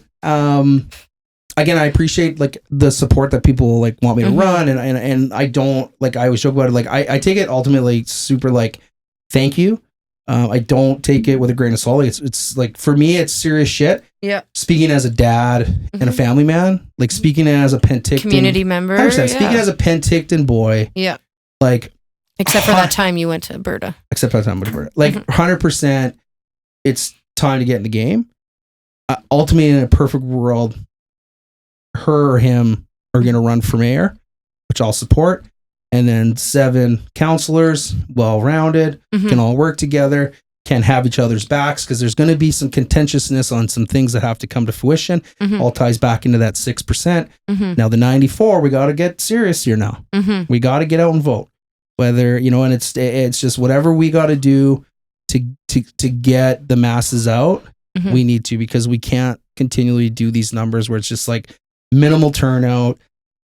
again, I appreciate like the support that people like want me to Mhm. run, and I don't like. I always joke about it. Like I take it ultimately super like thank you. I don't take it with a grain of salt. It's like for me, it's serious shit. Yeah. Speaking as a dad and a Mhm. family man, like speaking as a Penticton Community member. 100%, speaking Yeah. as a Penticton boy, Yeah. like Except for that time you went to Berta. except for that time with like 100%, it's time to get in the game. Ultimately, in a perfect world, her or him are going to run for mayor, which I'll support. And then 7 counselors, well-rounded, Mhm. can all work together, can have each other's backs, because there's going to be some contentiousness on some things that have to come to fruition. Mhm. All ties back into that 6%. Mhm. Now, the 94, we got to get serious here now. Mhm. We got to get out and vote. Whether, and it's just whatever we got to do to get the masses out, Mhm. we need to, because we can't continually do these numbers where it's just like minimal turnout,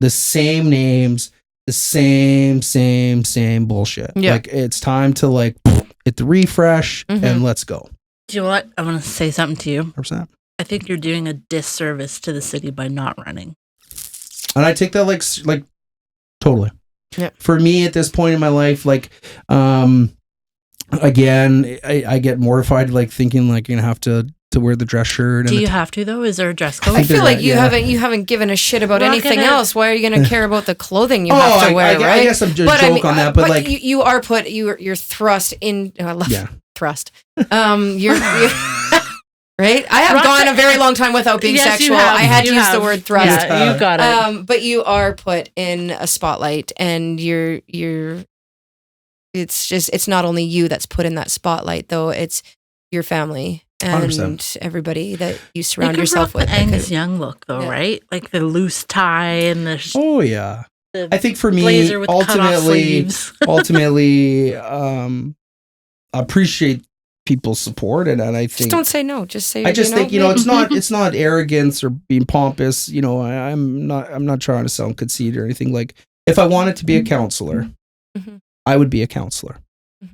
the same names, the same bullshit. Yeah. Like it's time to hit the refresh, Mhm. and let's go. Do you know what? I want to say something to you. 100%. I think you're doing a disservice to the city by not running. And I take that like totally. Yeah. For me at this point in my life, like, again, I get mortified, like thinking like you're gonna have to wear the dress shirt. Do And you have to though? Is there a dress code? I think feel they're like right, you yeah. haven't given a shit about We're not anything gonna- else. Why are you going to care about the clothing you have to wear, I right? guess I'm just But joke on that, but like, you are put you're thrust in. I love yeah, thrust. You're right. I have Thrust- gone a very long time without being Yes, you sexual. have. I had You to use the have. word thrust. Yeah, you got it. But you are put in a spotlight, and you're. It's not only you that's put in that spotlight, though. It's your family and 100%. everybody that you surround You could yourself rock with. the Angus Young look though, Yeah. right? Like the loose tie and the, oh yeah. the I think for me, blazer with cut off ultimately, sleeves. appreciate people's support, and I Just think don't say no. Just say. I just think it's not arrogance or being pompous. I'm not trying to sound conceited or anything. Like if I wanted to be a counselor, Mhm. I would be a counselor. Mhm.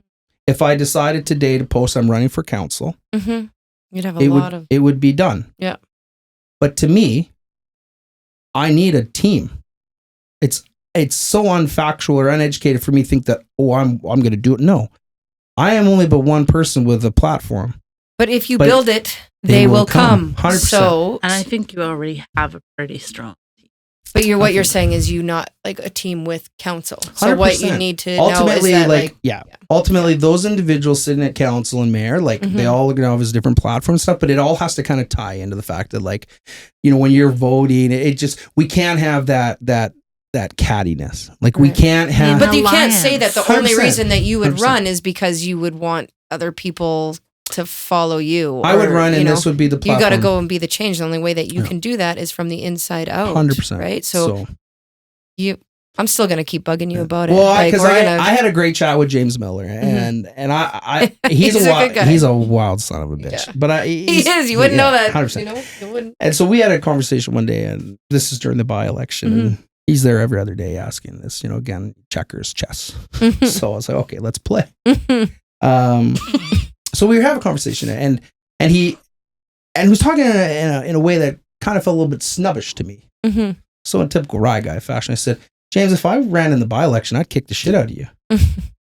If I decided today to post I'm running for council, Mm-hmm. You'd have a it lot would of. it would be done. Yeah. But to me, I need a team. It's so unfactual or uneducated for me to think that I'm going to do it. No, I am only but one person with a platform. But if you But build it, they will come. 100%. So, And I think you already have a pretty strong. but what you're think- saying is you not like a team with council. So what you 100%. need to know is Ultimately, that like, yeah. Ultimately, those individuals sitting at council and mayor, like they Mhm. all are gonna have his different platform stuff, but it all has to kind of tie into the fact that, like, when you're voting, we can't have that cattiness. Like we Right. can't have. But you can't say that the only 100%. reason that you would 100%. run is because you would want other people to follow you. I would or, run, you and know, this would be the you platform. got to go and be the change. The only way that you Yeah. can do that is from the inside out. 100%. Right. So I'm still gonna keep bugging you about it. Well, Like, because we're I gonna- had a great chat with James Miller, and he's He's a good guy. he's a wild son of a bitch. Yeah. But he is. You wouldn't know that. 100%. You wouldn't. And so we had a conversation one day, and this is during the by-election, Mm-hmm. and he's there every other day asking this, again, checkers, chess. So I was like, okay, let's play. So we were having a conversation, and he was talking in a way that kind of felt a little bit snubbish to me. Mhm. So in typical Rye guy fashion, I said, James, if I ran in the by-election, I'd kick the shit out of you.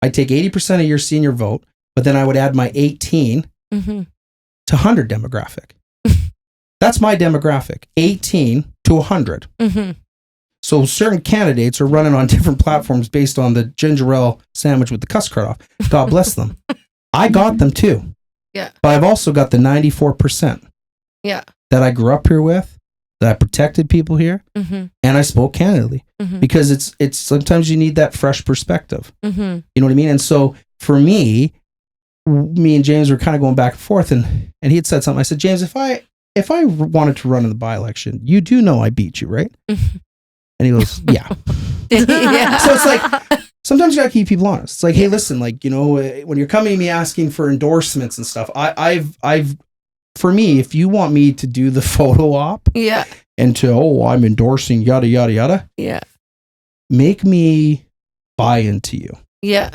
I'd take 80% of your senior vote, but then I would add my 18 Mhm. to 100 demographic. That's my demographic, 18 to 100. Mhm. So certain candidates are running on different platforms based on the ginger ale sandwich with the cuss cut off. God bless them. I got them too. Yeah. But I've also got the 94% Yeah. that I grew up here with, that I protected people here, Mhm. and I spoke candidly. Mhm. Because it's sometimes you need that fresh perspective. Mhm. You know what I mean? And so for me and James were kind of going back and forth, and he had said something. I said, James, if I wanted to run in the by-election, you do know I beat you, right? Mhm. And he goes, yeah. Yeah. So it's like, sometimes you gotta keep people honest. It's like, hey, listen, like, when you're coming to me asking for endorsements and stuff, I've for me, if you want me to do the photo op Yeah. and I'm endorsing yada yada yada, Yeah. make me buy into you. Yeah.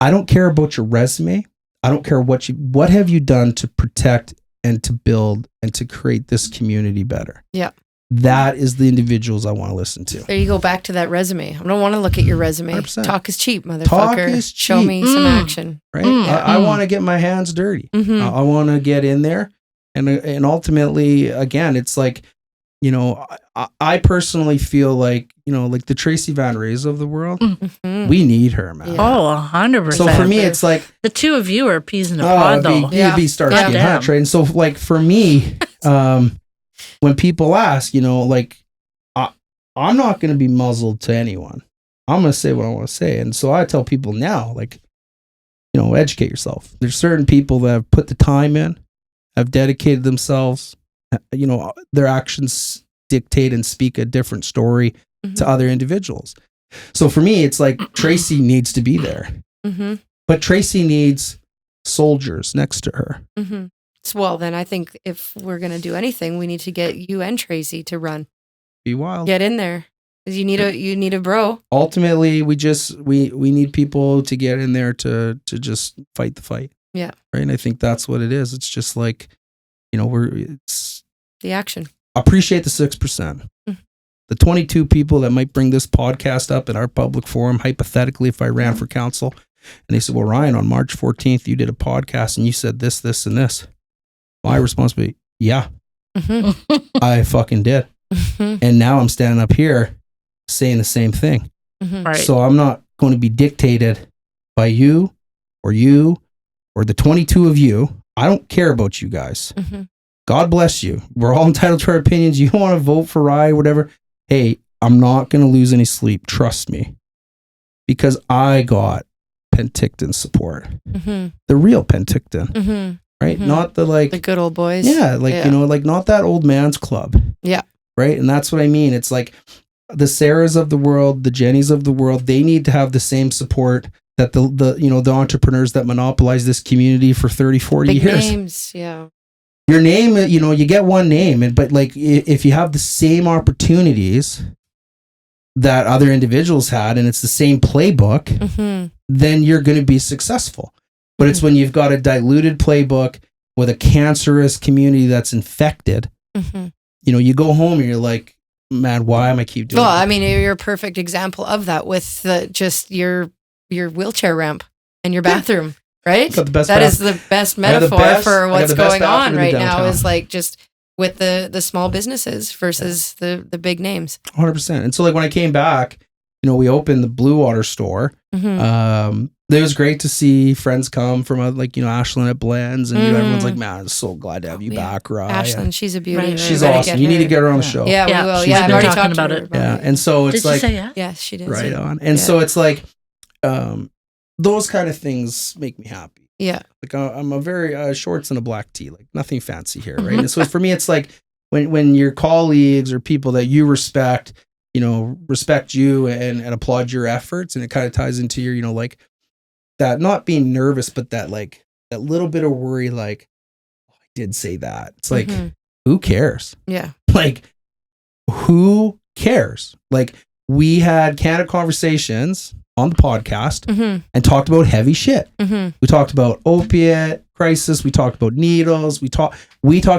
I don't care about your resume. I don't care what have you done to protect and to build and to create this community better. Yeah. That is the individuals I want to listen to. There you go, back to that resume. I don't want to look at your resume. 100%. Talk is cheap, motherfucker. Talk is Show cheap. me some action. Right? Mm. I want to get my hands dirty. Mhm. I want to get in there, and ultimately, again, it's like, I personally feel like, like the Tracy Van Rays of the world, Mhm. we need her, man. Yeah. Oh, 100%. So for me, it's like, the two of you are peas in a oh, pod, it'd though. be, Yeah. it'd be Starsky Yeah. and Damn. Hutch, right? And so, like, for me, when people ask, like, I'm not going to be muzzled to anyone. I'm going to say what I want to say. And so I tell people now, like, educate yourself. There's certain people that have put the time in, have dedicated themselves. Their actions dictate and speak a different story Mhm. to other individuals. So for me, it's like Tracy needs to be there, Mhm. but Tracy needs soldiers next to her. Mhm. So, well, then I think if we're gonna do anything, we need to get you and Tracy to run. Be wild. Get in there. Because you need a bro. Ultimately, we need people to get in there to just fight the fight. Yeah. Right. And I think that's what it is. It's just like, it's The action. appreciate the 6%. The 22 people that might bring this podcast up in our public forum, hypothetically, if I ran for council, and they said, well, Ryan, on March 14th, you did a podcast and you said this, this, and this. My response would be, yeah, I fucking did. And now I'm standing up here saying the same thing. Right. So I'm not going to be dictated by you or the 22 of you. I don't care about you guys. God bless you. We're all entitled to our opinions. You want to vote for Rye, whatever. Hey, I'm not going to lose any sleep. Trust me. Because I got Penticton support. The real Penticton. Right? Not the the good old boys. Yeah. Like not that old man's club. Yeah. Right? And that's what I mean. It's like the Sarahs of the world, the Jennies of the world, they need to have the same support that the entrepreneurs that monopolize this community for 30, 40 Big years. names. Yeah. Your name, you get one name, but like if you have the same opportunities that other individuals had and it's the same playbook, then you're going to be successful. But it's when you've got a diluted playbook with a cancerous community that's infected, you go home and you're like, man, why am I keep doing Well, it? I mean, you're a perfect example of that with just your wheelchair ramp and your bathroom. Right? Got the best That is the best metaphor for I got what's the best going on bathroom in right now downtown. is like just with the small businesses versus the big names. 100%. And so like when I came back, we opened the Blue Water store. It was great to see friends come from Ashlyn at Blends and everyone's like, man, I'm so glad to have you back, Rye. Ashlyn, she's a beauty. Right. She's We're gonna awesome. get You need her. to get her on the show. Yeah, Yeah, we will. she's Yeah, I've been already talking talked about to her it. Yeah. it. And so it's Did like you say yeah? Yes, she did. right on. And so it's like those kind of things make me happy. Yeah. Like I'm a very shorts and a black tee, like nothing fancy here, right? And so for me, it's like when your colleagues or people that you respect, respect you and applaud your efforts, and it kind of ties into your, like that not being nervous, but that like that little bit of worry, like oh, I did say that. It's like who cares? Yeah. Like who cares? Like we had candid conversations on the podcast and talked about heavy shit. We talked about opiate crisis. We talked about needles. We talked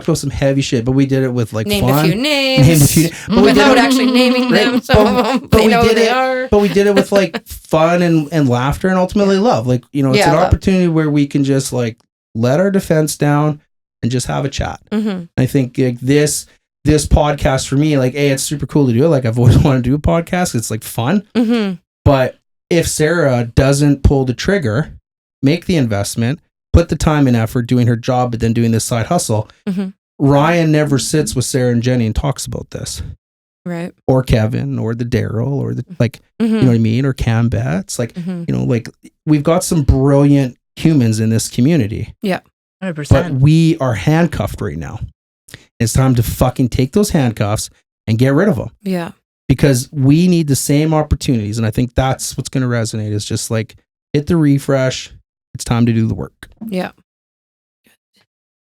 about some heavy shit, but we did it with like Named fun. a few names. But we did without it, actually naming them. Some of them, they know who they are. But we did it with like fun and laughter and ultimately love. Like, it's Yeah, an love. opportunity where we can just like let our defense down and just have a chat. I think like this podcast for me, like, it's super cool to do it. Like I've always wanted to do a podcast. It's like fun. But if Sarah doesn't pull the trigger, make the investment, put the time and effort doing her job, but then doing this side hustle, Ryan never sits with Sarah and Jenny and talks about this. Right. Or Kevin or the Daryl or the like, you know what I mean? Or Cam Betts. Like, like we've got some brilliant humans in this community. Yeah. 100%. But we are handcuffed right now. It's time to fucking take those handcuffs and get rid of them. Yeah. Because we need the same opportunities. And I think that's what's going to resonate is just like hit the refresh. It's time to do the work. Yeah.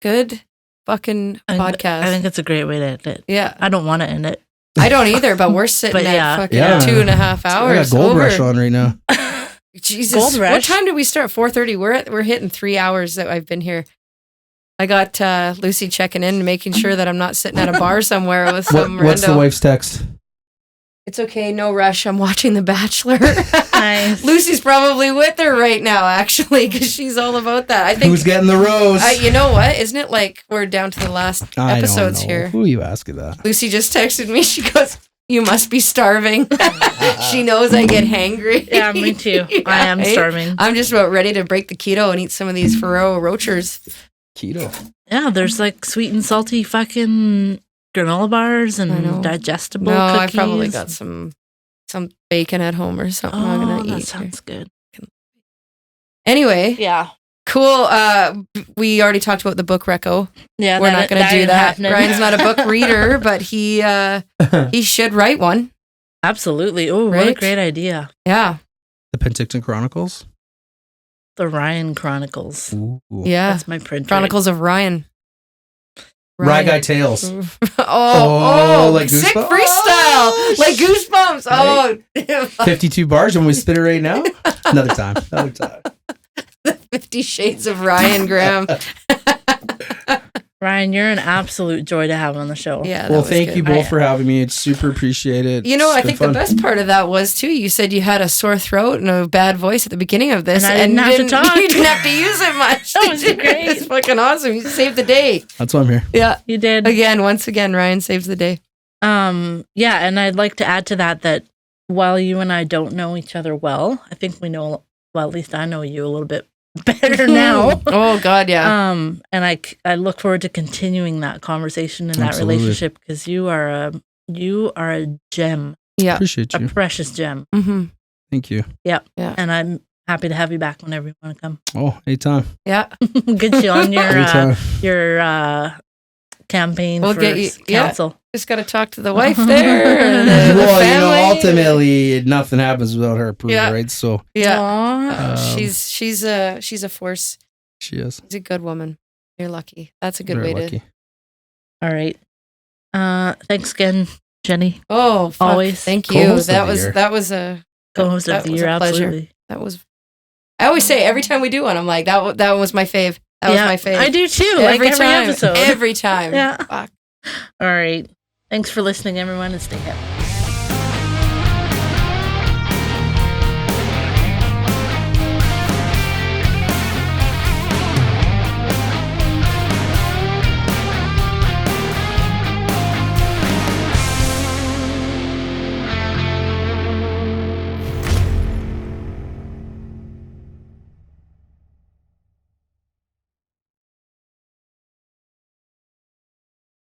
Good fucking podcast. I think it's a great way to end it. Yeah. I don't want to end it. I don't either, but we're sitting But at yeah. fucking Yeah. 2.5 I hours. got Gold over. Rush on right now. Jesus. Gold What Rush. time did we start? 4:30. We're hitting 3 hours that I've been here. I got Lucy checking in and making sure that I'm not sitting at a bar somewhere with some What's the rando. wife's text? It's okay, no rush. I'm watching The Bachelor. Nice. Lucy's probably with her right now, actually, because she's all about that. I think. Who's getting the rose? You know what? Isn't it like we're down to the last I episodes don't know. here? Who are you asking that? Lucy just texted me. She goes, "You must be starving." She knows I get hangry. Yeah, me too. I am right? starving. I'm just about ready to break the keto and eat some of these Ferrero Rochers. Keto. Yeah, there's like sweet and salty fucking granola bars I know. and digestible No, I cookies. probably got some bacon at home or something. I'm Oh, gonna that eat. sounds good. Anyway, Yeah. cool. We already talked about the book reco. Yeah, We're not going to do ain't that. happening. Ryan's not a book reader, but he should write one. Absolutely. Oh, what a Right? great idea. Yeah, The Penticton Chronicles. The Ryan Chronicles. Ooh. yeah. That's my print. Chronicles of Ryan. Rye Guy Tales. Like Goosebumps? sick freestyle, like Goosebumps. Oh, 52 bars. When we spit it right now? Another time. 50 Shades of Ryan Graham. Ryan, you're an absolute joy to have on the show. Yeah. that Well, was thank good. you both for having me. It's super appreciated. You know, It's I been think fun. the best part of that was too. You said you had a sore throat and a bad voice at the beginning of this, And I didn't have to talk. You didn't have to use it much. That was great. It's fucking awesome. You saved the day. That's why I'm here. Yeah. You did. Once again, Ryan saves the day. Yeah, and I'd like to add to that while you and I don't know each other well, I think we know, well, at least I know you a little bit better now. Oh God, yeah. And I look forward to continuing that conversation and that Absolutely. relationship because you are a gem, Yeah. Appreciate a you. precious gem. Mm-hmm. Thank you. And I'm happy to have you back whenever you want to come. Oh, anytime. Yeah. Get you on Anytime. your campaign We'll for get you- yeah. council. Just got to talk to the wife there. And the Well, family. ultimately, nothing happens without her approval, Yeah. right? So Yeah. Aw. She's a force. she is. She's a good woman. You're lucky. That's a good Very way lucky. to. All right. Thanks again, Jenny. Oh, fuck. Always. Thank you. Co-host of That the was year. that was a Co-host that of the was year, a pleasure. absolutely. That was. I always say every time we do one, I'm like that was my fave. That was my fave. I do too. Like every time. episode. Every time. Yeah. Fuck. All right. Thanks for listening, everyone, and stay happy.